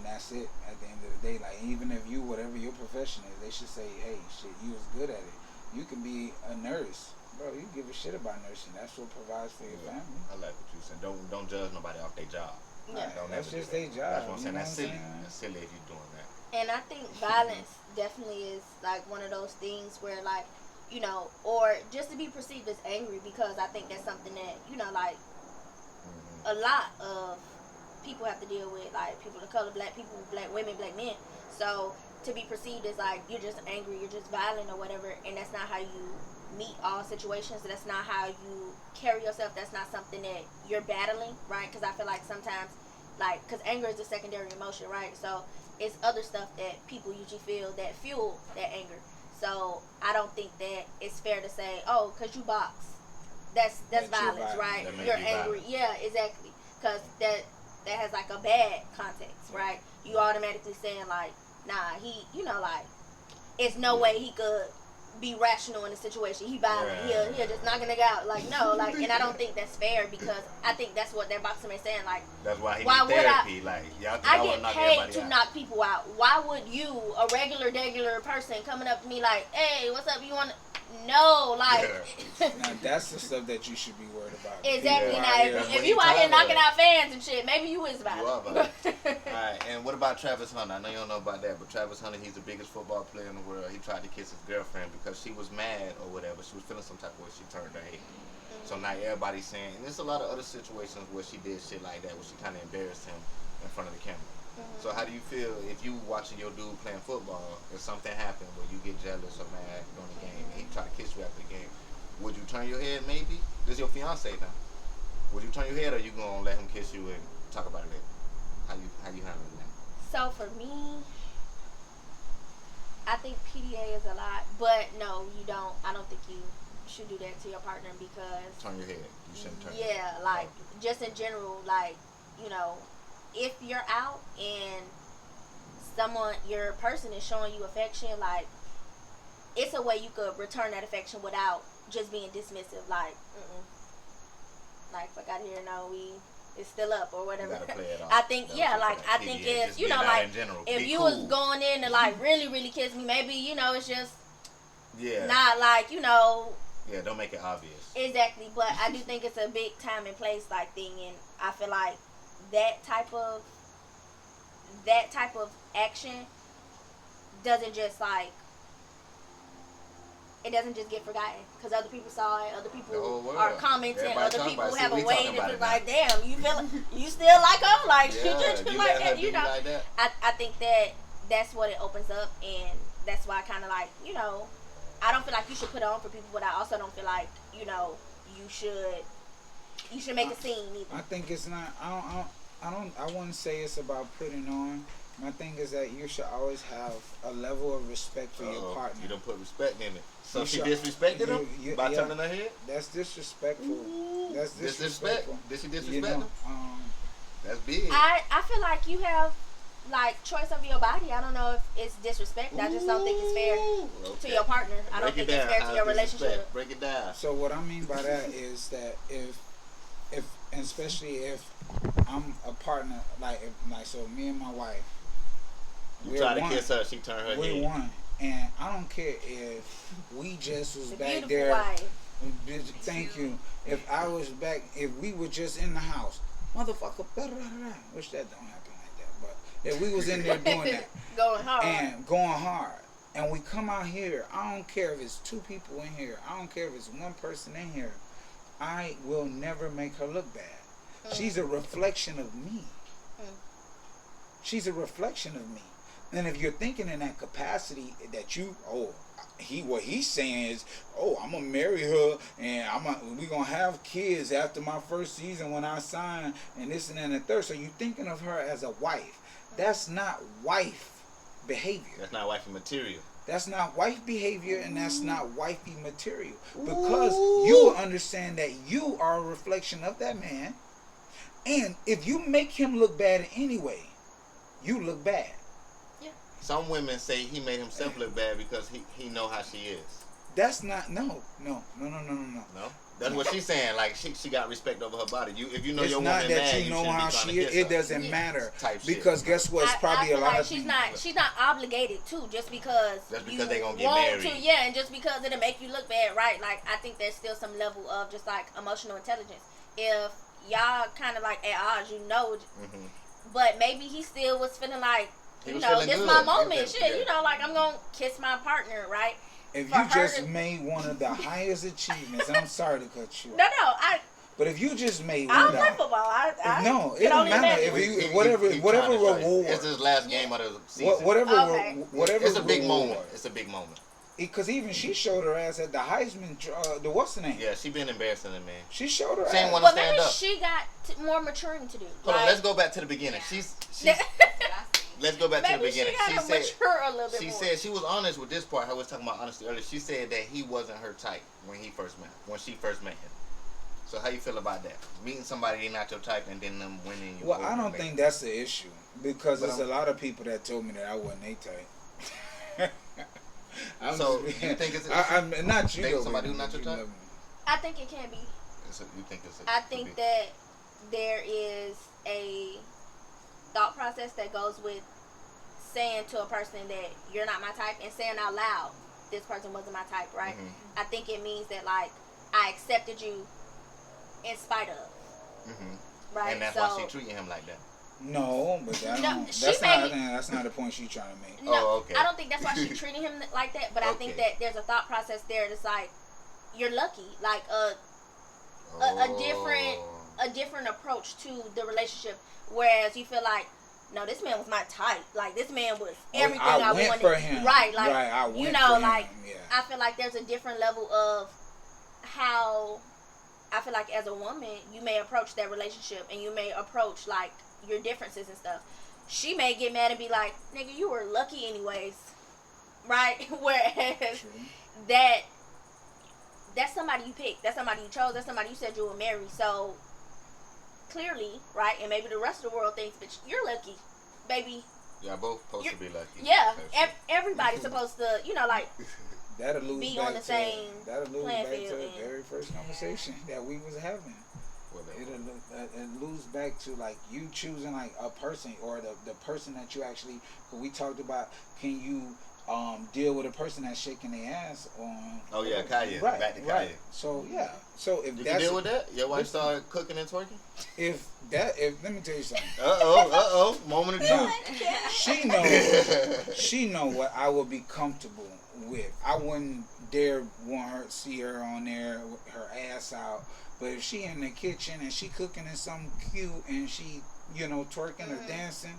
that's it. At the end of the day, like, even if you, whatever your profession is, they should say, hey, shit, you was good at it. You can be a nurse, bro. You give a shit about nursing. That's what provides for your family. I like what you said. Don't judge nobody off their job. Yeah. Don't That's ever just do that. their job. That's what I'm saying. That's silly. Saying? That's silly if you're doing that. And I think violence definitely is like one of those things where, like, you know, or just to be perceived as angry, because I think that's something that, you know, like a lot of people have to deal with, like people of color, black people, black women, black men. So to be perceived as like you're just angry, you're just violent or whatever, and that's not how you meet all situations. That's not how you carry yourself. That's not something that you're battling, right? Because I feel like sometimes, like, because anger is a secondary emotion, right? So it's other stuff that people usually feel that fuel that anger. So I don't think that it's fair to say, oh, because you box, that's violence, right? You're angry. Violent. Yeah, exactly. Because that has like a bad context, right? You automatically saying like, nah, he, you know, like, it's no way he could be rational in a situation. He violent. He'll just knock a nigga out. Like, no, like, and I don't think that's fair, because I think that's what that boxer man saying. Like, that's why he need therapy. Like, y'all think I get paid to knock people out. Why would you, a regular person, coming up to me like, hey, what's up? You want to? No, like. Now that's the stuff that you should be worried about. Exactly. Now, if you out here knocking out fans and shit, maybe you is violent. You are violent. Alright, and what about Travis Hunter? I know you don't know about that, but Travis Hunter, he's the biggest football player in the world. He tried to kiss his girlfriend because she was mad or whatever. She was feeling some type of way. She turned her head. So now everybody's saying, and there's a lot of other situations where she did shit like that, where she kind of embarrassed him in front of the camera. So how do you feel if you watching your dude playing football, if something happened where you get jealous or mad during the game and he try to kiss you after the game? Would you turn your head maybe? This is your fiance now. Would you turn your head, or you gonna let him kiss you and talk about it later? How you handling that? So for me, I think PDA is a lot, but no, you don't. I don't think you should do that to your partner, because turn your head. You shouldn't turn. Yeah, like just in general, like, you know, if you're out and your person is showing you affection, like, it's a way you could return that affection without just being dismissive, like, like, fuck out here, no, it's still up or whatever. You gotta play it off. I think, I think if, you know, like, if you was going in to, like, really, really kiss me, maybe, you know, it's just not, like, you know. Yeah, don't make it obvious. Exactly, but I do think it's a big time and place, like, thing, and I feel like that type of action doesn't just, like, it doesn't just get forgotten, because other people saw it, other people are commenting, other people have a way to feel like, damn, you still like her, like, she just like that, you know. Like I think that's what it opens up, and that's why I kind of, like, you know, I don't feel like you should put it on for people, but I also don't feel like, you know, you should make a scene either. I think it's not. I wouldn't say it's about putting on. My thing is that you should always have a level of respect for your partner. You don't put respect in it. So she disrespected him by turning her head? That's disrespectful. Ooh. That's disrespectful. Did she disrespect him? That's big. I feel like you have, like, choice over your body. I don't know if it's disrespect. I just don't think it's fair to your partner. I don't think it's fair to your relationship. Break it down. So what I mean by that is that if and especially if I'm a partner, so me and my wife, you try to kiss her, she turned her head. We're one, and I don't care if we just was back there. Wife. Thank you. If we were just in the house, motherfucker, which that don't happen like that, but if we was in there doing that, going hard, and going hard, and we come out here, I don't care if it's 2 people in here, I don't care if it's 1 person in here, I will never make her look bad. She's a reflection of me. She's a reflection of me. And if you're thinking in that capacity that what he's saying is, I'm gonna marry her and we gonna have kids after my first season when I sign and this and that and the third. So you're thinking of her as a wife. That's not wife behavior. That's not wifey material. That's not wife behavior, and that's not wifey material. Because you will understand that you are a reflection of that man. And if you make him look bad anyway, you look bad. Yeah. Some women say he made himself look bad because he know how she is. That's not no. No? That's what she's saying. Like she got respect over her body. If you know it's your not woman that mad, you know shouldn't how be trying she to is. kiss It her. doesn't matter Type shit. because guess what? It's probably I a lot like of she's things. not obligated to just because they gonna get want married. to, yeah, and just because it'll make you look bad, right? Like I think there's still some level of just like emotional intelligence. If y'all kind of like at odds, but maybe he still was feeling like, this good. my moment, like I'm gonna kiss my partner, right? If For you her just made one of the highest achievements, I'm sorry to cut you off. No, But if you just made I one don't play of football. no, it can don't only matter. imagine. If you whatever reward, it's his last game of the season. whatever It's a big reward. moment. It's a big moment. Because even she showed her ass at the Heisman. The what's the name? Yeah, she been embarrassing him, man. She showed her She ain't ass. wanna But stand maybe up. she got more maturing to do. Hold on, let's go back to the beginning. She's let's go back to the Maybe beginning. She got to mature a little bit She more. said she was honest with this part. I was talking about honesty earlier. She said that he wasn't her type when she first met him. So how you feel about that? Meeting somebody they not your type and then them winning you. Well, I don't think that's the issue because there's a lot of people that told me that I wasn't a type. So you think it's? I'm not you. Think somebody who's not your type? I think it can be. You think it's? I think that there is a thought process that goes with saying to a person that you're not my type and saying out loud this person wasn't my type, right? I think it means that like I accepted you in spite of, right? And that's why she treating him like that. No, but that's not the point she's trying to make. No, okay. I don't think that's why she's treating him like that. But I think that there's a thought process there that's like you're lucky, like a different approach to the relationship. Whereas you feel like, no, this man was my type. Like this man was everything I went wanted. For him. Right, like I went you know, for like him. Yeah. I feel like there's a different level of how I feel like as a woman you may approach that relationship and you may approach like your differences and stuff. She may get mad and be like, nigga, you were lucky anyways. Right? Whereas that's somebody you picked. That's somebody you chose. That's somebody you said you would marry. So clearly, right? And maybe the rest of the world thinks, bitch, you're lucky. Baby. Y'all both supposed to be lucky. Yeah. Everybody's supposed to, like that'll lose be back on the same back to the very first conversation that we was having. It'll lose back to like you choosing like a person or the person that you actually. We talked about, can you deal with a person that's shaking their ass on? Oh yeah, Kaya. Right, back to Kaya. Right. So yeah. So if you that's can deal with that, your wife started cooking and twerking. If let me tell you something. Moment of truth. She know what I would be comfortable with. I wouldn't dare want her see her on there with her ass out. But if she in the kitchen and she cooking in something cute and she, twerking or dancing,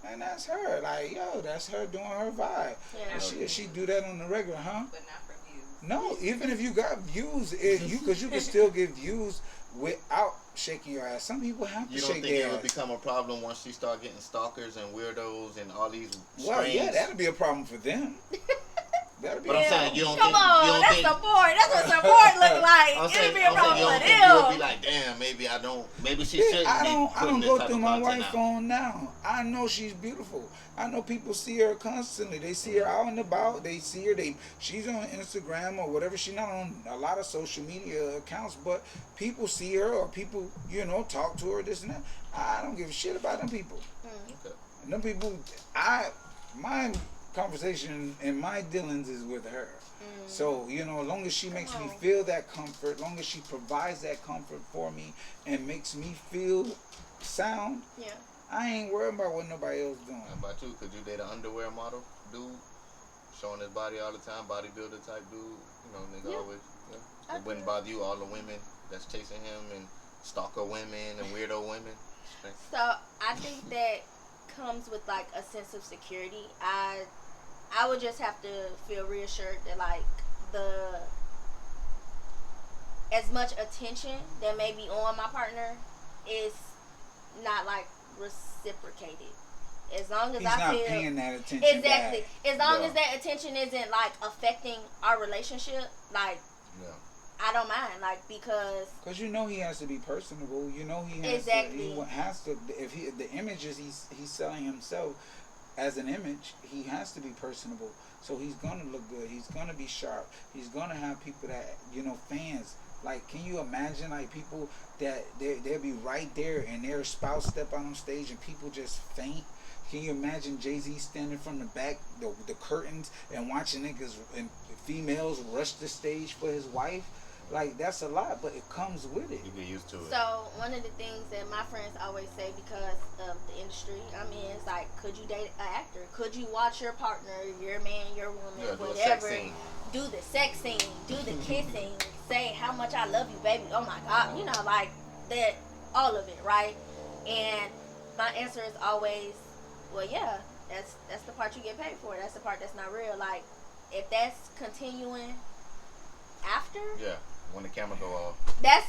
and that's her. Like, that's her doing her vibe. Yeah. And she do that on the regular, huh? But not for views. No, even if you got views, because you can still get views without shaking your ass. Some people have to shake their ass. You don't think it would become a problem once she start getting stalkers and weirdos and all these Well, yeah, that'd be a problem for them. But I'm saying you don't Come think. on, you don't that's think, support. That's what support look like. It'd be a problem for them. You'll be like, damn, maybe I don't. Maybe she shouldn't. I don't go through my wife's phone now. I know she's beautiful. I know people see her constantly. They see her out and about. They see her. She's on Instagram or whatever. She's not on a lot of social media accounts, but people see her or people, talk to her. This and that. I don't give a shit about them people. Okay. And them people, my conversation and my dealings is with her. So, as long as she makes me feel that comfort, as long as she provides that comfort for me and makes me feel sound, I ain't worried about what nobody else doing. How about you? Could you date an underwear model dude? showing his body all the time, bodybuilder type dude. You know, nigga Yeah. always. Yeah. I It wouldn't do. bother you all the women that's chasing him and stalker women and weirdo women. So I think that comes with like a sense of security. I would just have to feel reassured that like the as much attention that may be on my partner is not like reciprocated. As long as He's I not feel paying that attention exactly, back. as long Yeah. as that attention isn't like affecting our relationship, like Yeah. I don't mind, like because Because you know he has to be personable. You know he has Exactly. to. He has to. If he the images he's selling himself as an image, he has to be personable. So he's gonna look good. He's gonna be sharp. He's gonna have people that fans. Like, can you imagine like people that they'll be right there and their spouse step out on stage and people just faint? Can you imagine Jay-Z standing from the back, the curtains, and watching niggas and females rush the stage for his wife? Like, that's a lot, but it comes with it. You get used to it. So one of the things that my friends always say because of the industry I'm in is like, could you date an actor? Could you watch your partner, your man, your woman, Yeah, do a whatever, sex scene. do the sex scene, do the kissing, say how much I love you, baby. Oh my God, you know, like that, all of it, right? And my answer is always, well, yeah, that's the part you get paid for. That's the part that's not real. Like, if that's continuing after, Yeah. When the camera go off. that's.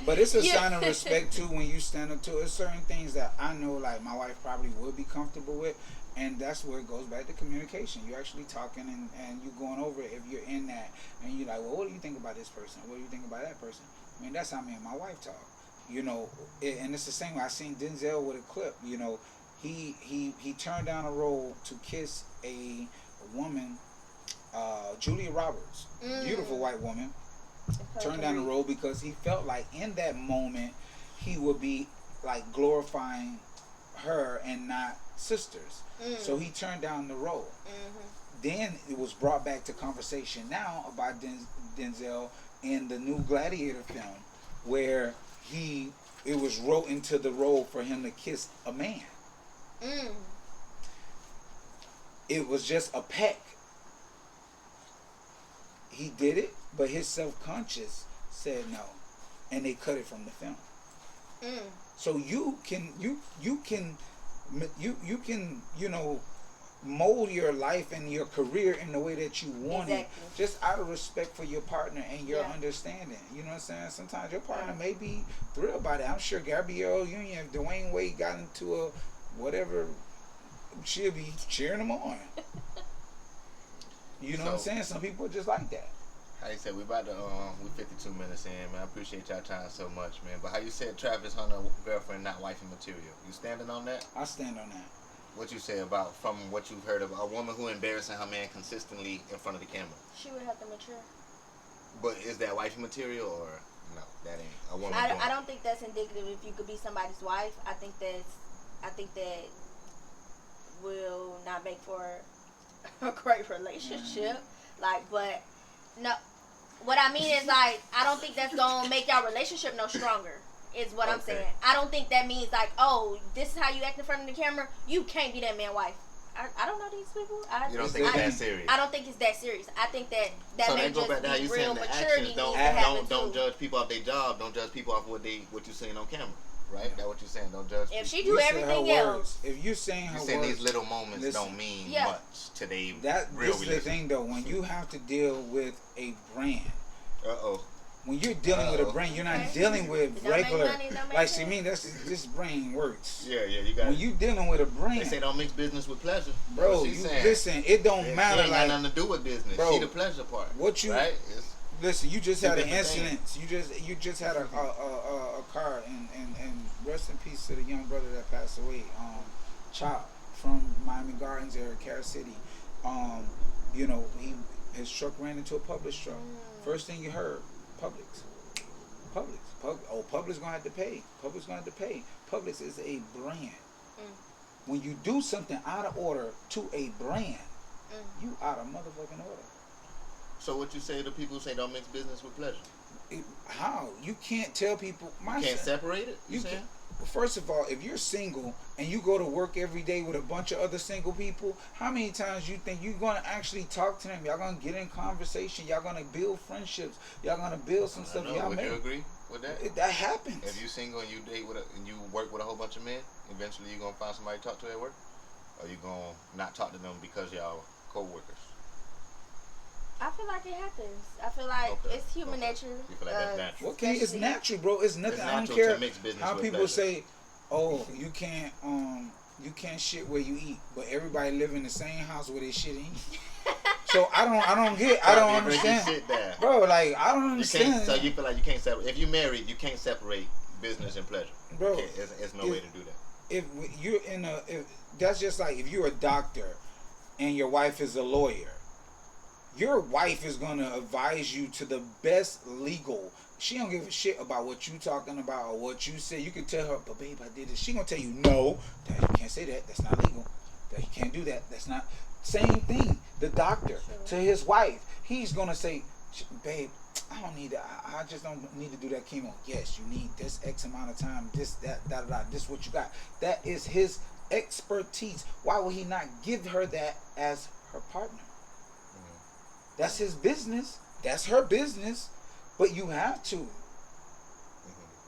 But it's a Yeah. sign of respect too when you stand up to it. There's certain things that I know like my wife probably would be comfortable with, and that's where it goes back to communication. You're actually talking and you going over it if you're in that, and you're like, well, what do you think about this person? What do you think about that person? I mean, that's how me and my wife talk. You know, and it's the same way I seen Denzel with a clip. You know, he turned down a role to kiss a woman, Julia Roberts, beautiful white woman. Turned down the role because he felt like in that moment he would be like glorifying her and not sisters. So he turned down the role. Then it was brought back to conversation now about Denzel in the new Gladiator film, where it was wrote into the role for him to kiss a man. It was just a peck. He did it, but his self-conscious said no, and they cut it from the film. So you can mold your life and your career in the way that you want it, just out of respect for your partner and your understanding. You know what I'm saying? Sometimes your partner may be thrilled by that. I'm sure Gabrielle Union, if Dwayne Wade got into a whatever, she'll be cheering him on. You know what I'm saying? Some people are just like that. How you said we about to we 52 minutes in, man. I appreciate y'all time so much, man. But how you said Travis Hunter girlfriend not wifey material? You standing on that? I stand on that. What you say about from what you've heard about a woman who embarrassing her man consistently in front of the camera? She would have to mature. But is that wifey material or no? That ain't a woman. I don't think that's indicative. If you could be somebody's wife, I think that will not make for a great relationship. Like, but no, what I mean is like I don't think that's gonna make y'all relationship no stronger. Is what I'm saying. I don't think that means like, oh, this is how you act in front of the camera. You can't be that man wife. I don't know these people. You don't think it's that serious? I don't think it's that serious. I think that so may that go just back to how be you real saying the maturity actions needs to happen don't too. judge people off their job. Don't judge people off what you saying on camera. Right? That's what you're saying. Don't judge people. If she do everything else, if you're saying her you're saying words, these little moments don't mean much to they that real this is the thing though. When you have to deal with a brand, when you're dealing with a brand, you're not dealing with regular. Like, see me, this brain works. Yeah, you got. When you dealing with a brand, they say don't mix business with pleasure, bro. You listen, it don't matter. It ain't got nothing to do with business. Bro, see the pleasure part. What you right? Listen, you just had an incident. You just had a car, and rest in peace to the young brother that passed away, Chop from Miami Gardens area, Carol City. You know, his truck ran into a Publix truck. First thing you heard, Publix. Publix gonna have to pay. Publix is a brand. When you do something out of order to a brand, you out of motherfucking order. So what you say to people who say don't mix business with pleasure? How? You can't tell people. You can't separate it? You saying? first of all, if you're single and you go to work every day with a bunch of other single people, how many times you think you're gonna actually talk to them? Y'all gonna get in conversation. Y'all gonna build friendships. Y'all gonna build some stuff. Y'all Would you agree with that? That happens. If you single and you date and you work with a whole bunch of men, eventually you're gonna find somebody to talk to at work, or you gonna not talk to them because y'all co-workers. I feel like it happens. I feel like it's human nature. You feel like that's natural? Okay, it's natural, bro. It's nothing. I don't care how people say, "Oh, you can't shit where you eat," but everybody live in the same house where they shit and eat. So I don't understand, bro. Like I don't understand. So you feel like you can't separate. If you're married, you can't separate business and pleasure, bro. It's no way to do that. If you're that's just like if you're a doctor and your wife is a lawyer. Your wife is gonna advise you to the best legal. She don't give a shit about what you talking about or what you say. You can tell her, but babe, I did this. She gonna tell you, no, that you can't say that. That's not legal. That you can't do that. That's not. Same thing. The doctor to his wife, he's gonna say, babe, I don't need that. I just don't need to do that chemo. Yes, you need this X amount of time. This, that, da, da, da. This what you got. That is his expertise. Why would he not give her that as her partner? That's his business. That's her business. But you have to.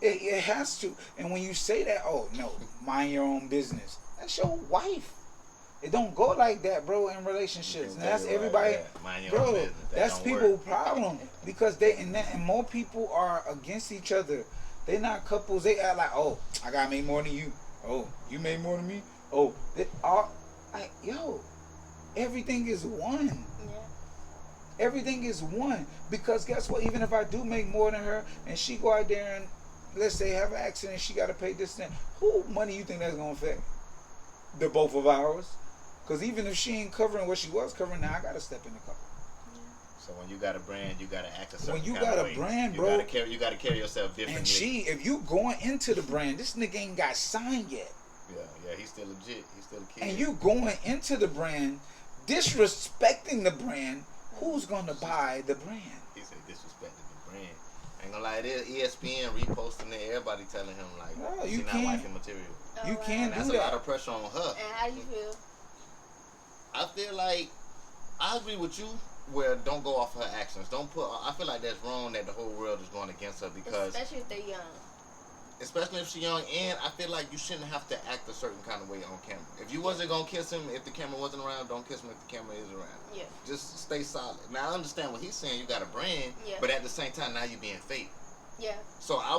It has to. And when you say that, oh, no, mind your own business. That's your wife. It don't go like that, bro, in relationships. And that's everybody. Bro, that's people's problem. Because and more people are against each other. They're not couples. They act like, oh, I got to make more than you. Oh, you made more than me? Oh, they are like, yo, everything is one. Everything is one. Because guess what? Even if I do make more than her and she go out there and let's say have an accident, she got to pay this thing. Who money you think that's going to affect? The both of ours. Because even if she ain't covering what she was covering, now I got to step in the couple. So when you got a brand, you got to act a certain When you kind got of a way. brand, bro. You got to carry yourself differently. And if you going into the brand, this nigga ain't got signed yet. Yeah, he's still legit. He's still a kid. And you going into the brand, disrespecting the brand, who's going to buy the brand? He said disrespecting the brand. Ain't gonna lie, it is ESPN reposting it. Everybody telling him like, no, she not wifey material. You can't do that. That's a lot of pressure on her. And how do you feel? I feel like I agree with you. Where don't go off her actions. Don't put. I feel like that's wrong that the whole world is going against her because especially if they're young. Especially if she's young, and I feel like you shouldn't have to act a certain kind of way on camera. If you wasn't gonna kiss him, if the camera wasn't around, don't kiss him if the camera is around. Yeah. Just stay solid. Now I understand what he's saying. You got a brand, but at the same time, now you being fake. Yeah. So I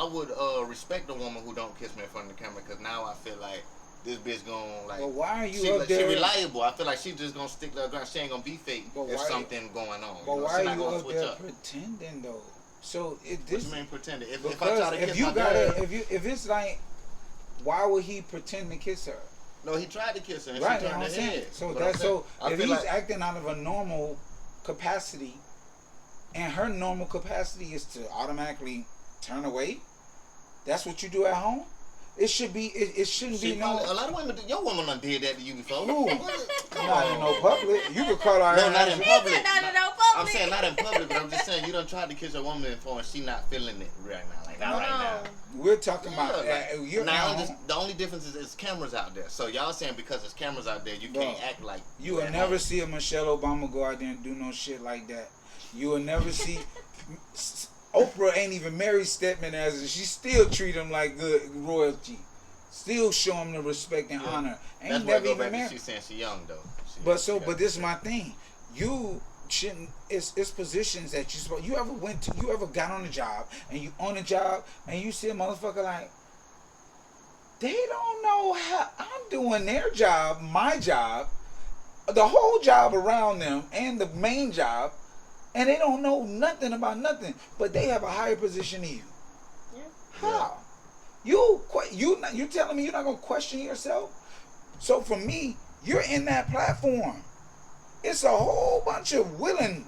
would respect a woman who don't kiss me in front of the camera because now I feel like this bitch gonna like. But why are you up there? She reliable. I feel like she just gonna stick to her ground. She ain't gonna be fake if something going on. But why are you up there pretending though? So what you mean pretending? If I because try to kiss my girl, girl, if it's like, why would he pretend to kiss her? No, he tried to kiss her and right, she turned her head. So if he's like, acting out of a normal capacity, and her normal capacity is to automatically turn away, that's what you do at home. It should be. It shouldn't be no. A lot of women, your woman done did that to you before. Who? Not in no public. You could call her. No, not in public. Not in no public. I'm saying not in public, but I'm just saying you done tried to kiss a woman before and she not feeling it right now. Like not right now. We're talking about. The only difference is cameras out there. So y'all saying because there's cameras out there, you can't act like. You will never see a Michelle Obama go out there and do no shit like that. You will never see. Oprah ain't even married Stedman as she still treat him like good royalty. Still show him the respect and honor. Ain't never even married. She's saying she's young though. But this is my thing. You shouldn't. It's positions that you supposed. You ever got on a job and you on a job and you see a motherfucker like they don't know how I'm doing their job, my job, the whole job around them and the main job. And they don't know nothing about nothing, but they have a higher position than you. Yeah. How? You telling me you're not gonna question yourself? So for me, you're in that platform. It's a whole bunch of willing,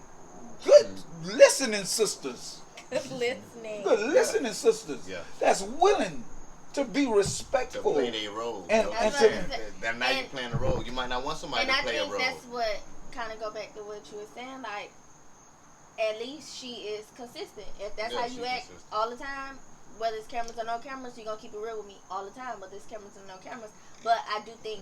good listening sisters. Good listening sisters. Yeah. That's willing to be respectful. To play their role. Now you're playing a role. You might not want somebody to play a role. And I think that's what kind of go back to what you were saying, like. At least she is consistent. If that's how you act all the time, whether it's cameras or no cameras, you're gonna keep it real with me all the time. Whether it's cameras or no cameras, but I do think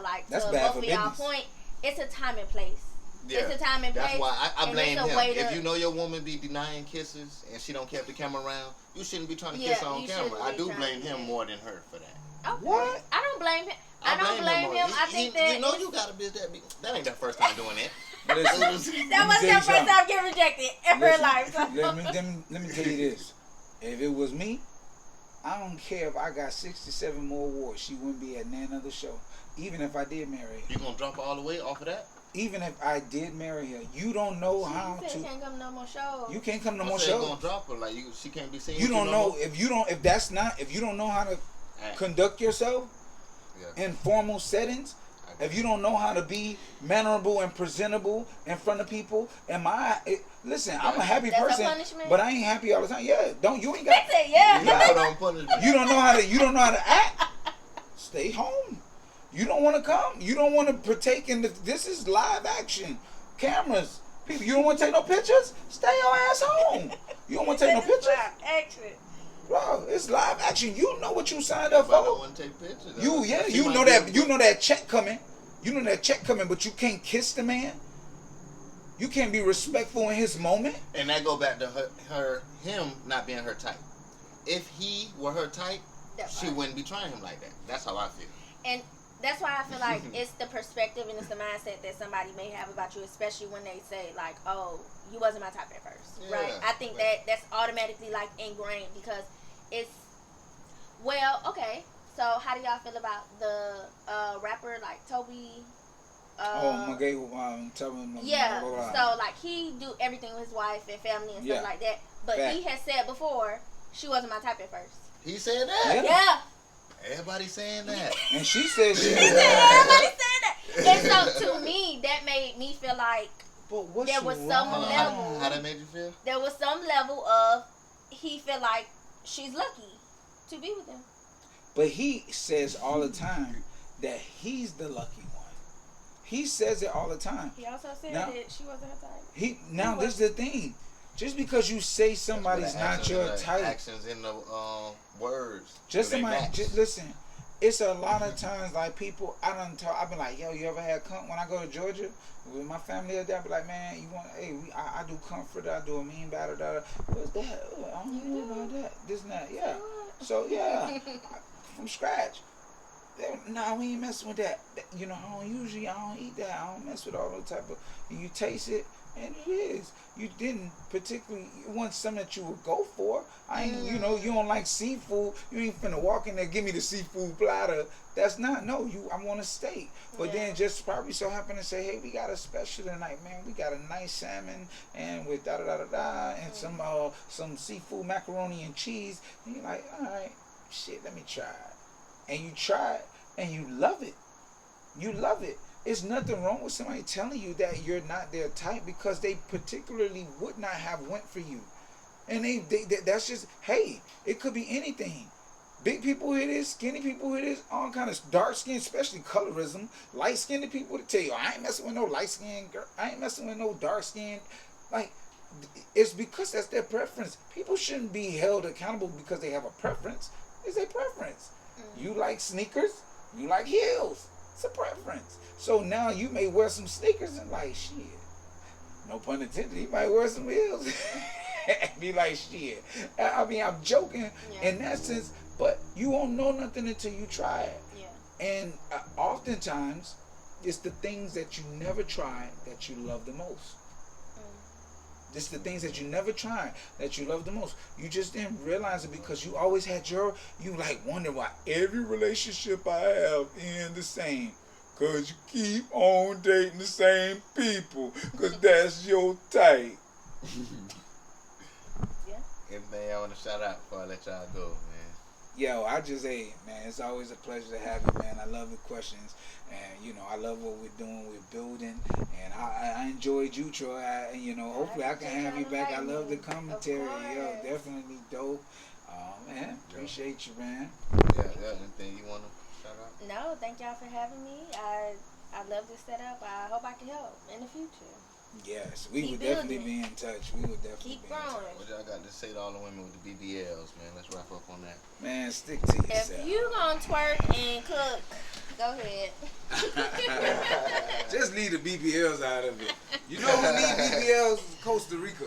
like That's to bad both for of y'all business. point, it's a time and place. Yeah, it's a time and place. that's why I and blame it's a him. way If to- you know your woman be denying kisses and she don't keep the camera around, you shouldn't be trying to Yeah, kiss her on you camera. shouldn't I be do trying blame to, him yeah. more than her for that. Okay. What? I don't blame him. I don't blame him. I think that you know you got a bitch that ain't the first time doing it. Listen, that was your first time getting rejected in her life. So. Let me tell you this. If it was me, I don't care if I got 67 more awards. She wouldn't be at none other show. Even if I did marry her. You gonna drop her all the way off of that? Even if I did marry her, you don't know how She to. can't come to no more shows. You can't come to no I more said shows. gonna drop her like she can't be seen. You don't no know more. if you don't know how to conduct yourself Yeah. in formal settings. If you don't know how to be mannerable and presentable in front of people, listen, I'm a happy That's a person, punishment? but I ain't happy all the time. Yeah, you ain't got. That's it, yeah. You put on punishment. You don't know how to act. Stay home. You don't want to come. You don't want to partake in this is live action. Cameras. People, you don't want to take no pictures? Stay your ass home. You don't want to take no pictures? Action. Bro, it's live action. You know what you signed up But I don't for. want to take pictures. You know that check coming. You know that check coming, but you can't kiss the man. You can't be respectful in his moment. And that go back to him not being her type. If he were her type, she wouldn't be trying him like that. That's how I feel. And that's why I feel like it's the perspective and it's the mindset that somebody may have about you, especially when they say like, "Oh, you wasn't my type at first," Yeah, right? I think that's automatically like ingrained because it's okay. So how do y'all feel about the rapper like Toby? Yeah. So like he do everything with his wife and family and stuff like that, but he has said before she wasn't my type at first. He said that. Yeah. Everybody saying that. And she said she. Everybody said that. And so to me, that made me feel like there was some level. How that made you feel? There was some level of he feel like she's lucky to be with him. But he says all the time that he's the lucky one. He says it all the time. He also said that she wasn't her type. This is the thing. Just because you say somebody's not your type, actions in the words. Listen. It's a lot of times like people. I've been like, yo, you ever had when I go to Georgia with my family? I'll be like, man, you want? Hey, I do comfort. I do a mean batter. What's that? I don't know about that. This and that. Yeah. So yeah, from scratch. Nah, we ain't messing with that. I don't eat that. I don't mess with all those type of. You taste it, and it is. You didn't particularly want something that you would go for. You don't like seafood. You ain't finna walk in there, give me the seafood platter. That's not, I want a steak. But then just probably so happen to say, hey, we got a special tonight, man. We got a nice salmon and with da-da-da-da-da and some seafood macaroni and cheese. And you're like, all right, shit, let me try it. And you try it and you love it. You love it. There's nothing wrong with somebody telling you that you're not their type because they particularly would not have went for you. And that's just, hey, it could be anything. Big people it is, skinny people it is, all kind of dark skin, especially colorism. Light skinned people to tell you, I ain't messing with no light skinned girl. I ain't messing with no dark skinned. Like, it's because that's their preference. People shouldn't be held accountable because they have a preference. It's a preference. You like sneakers, you like heels. It's a preference. So now you may wear some sneakers and like, shit. No pun intended. You might wear some heels. Be like, shit. I mean, I'm joking in that sense, but you won't know nothing until you try it. Yeah. And oftentimes, it's the things that you never tried that you love the most. It's the things that you never tried that you love the most. You just didn't realize it because you always had you like wonder why every relationship I have ends the same. Because you keep on dating the same people. Because that's your type. Anything I want to shout out before I let y'all go, man? Yo, man, it's always a pleasure to have you, man. I love the questions. And, I love what we're doing. We're building. And I enjoyed you, Troy. Hopefully I can have you back. I love the commentary. Yo, definitely dope. Man, appreciate you, man. Yeah, anything you want to shout out? No, thank y'all for having me. I love this setup. I hope I can help in the future. Yes, we would definitely be in touch. We would definitely keep be in touch. growing. What y'all got to say to all the women with the BBLs, man? Let's wrap up. man, stick to yourself. If you gonna twerk and cook, go ahead. Just leave the BBLs out of it. You know who need BBLs? Costa Rica.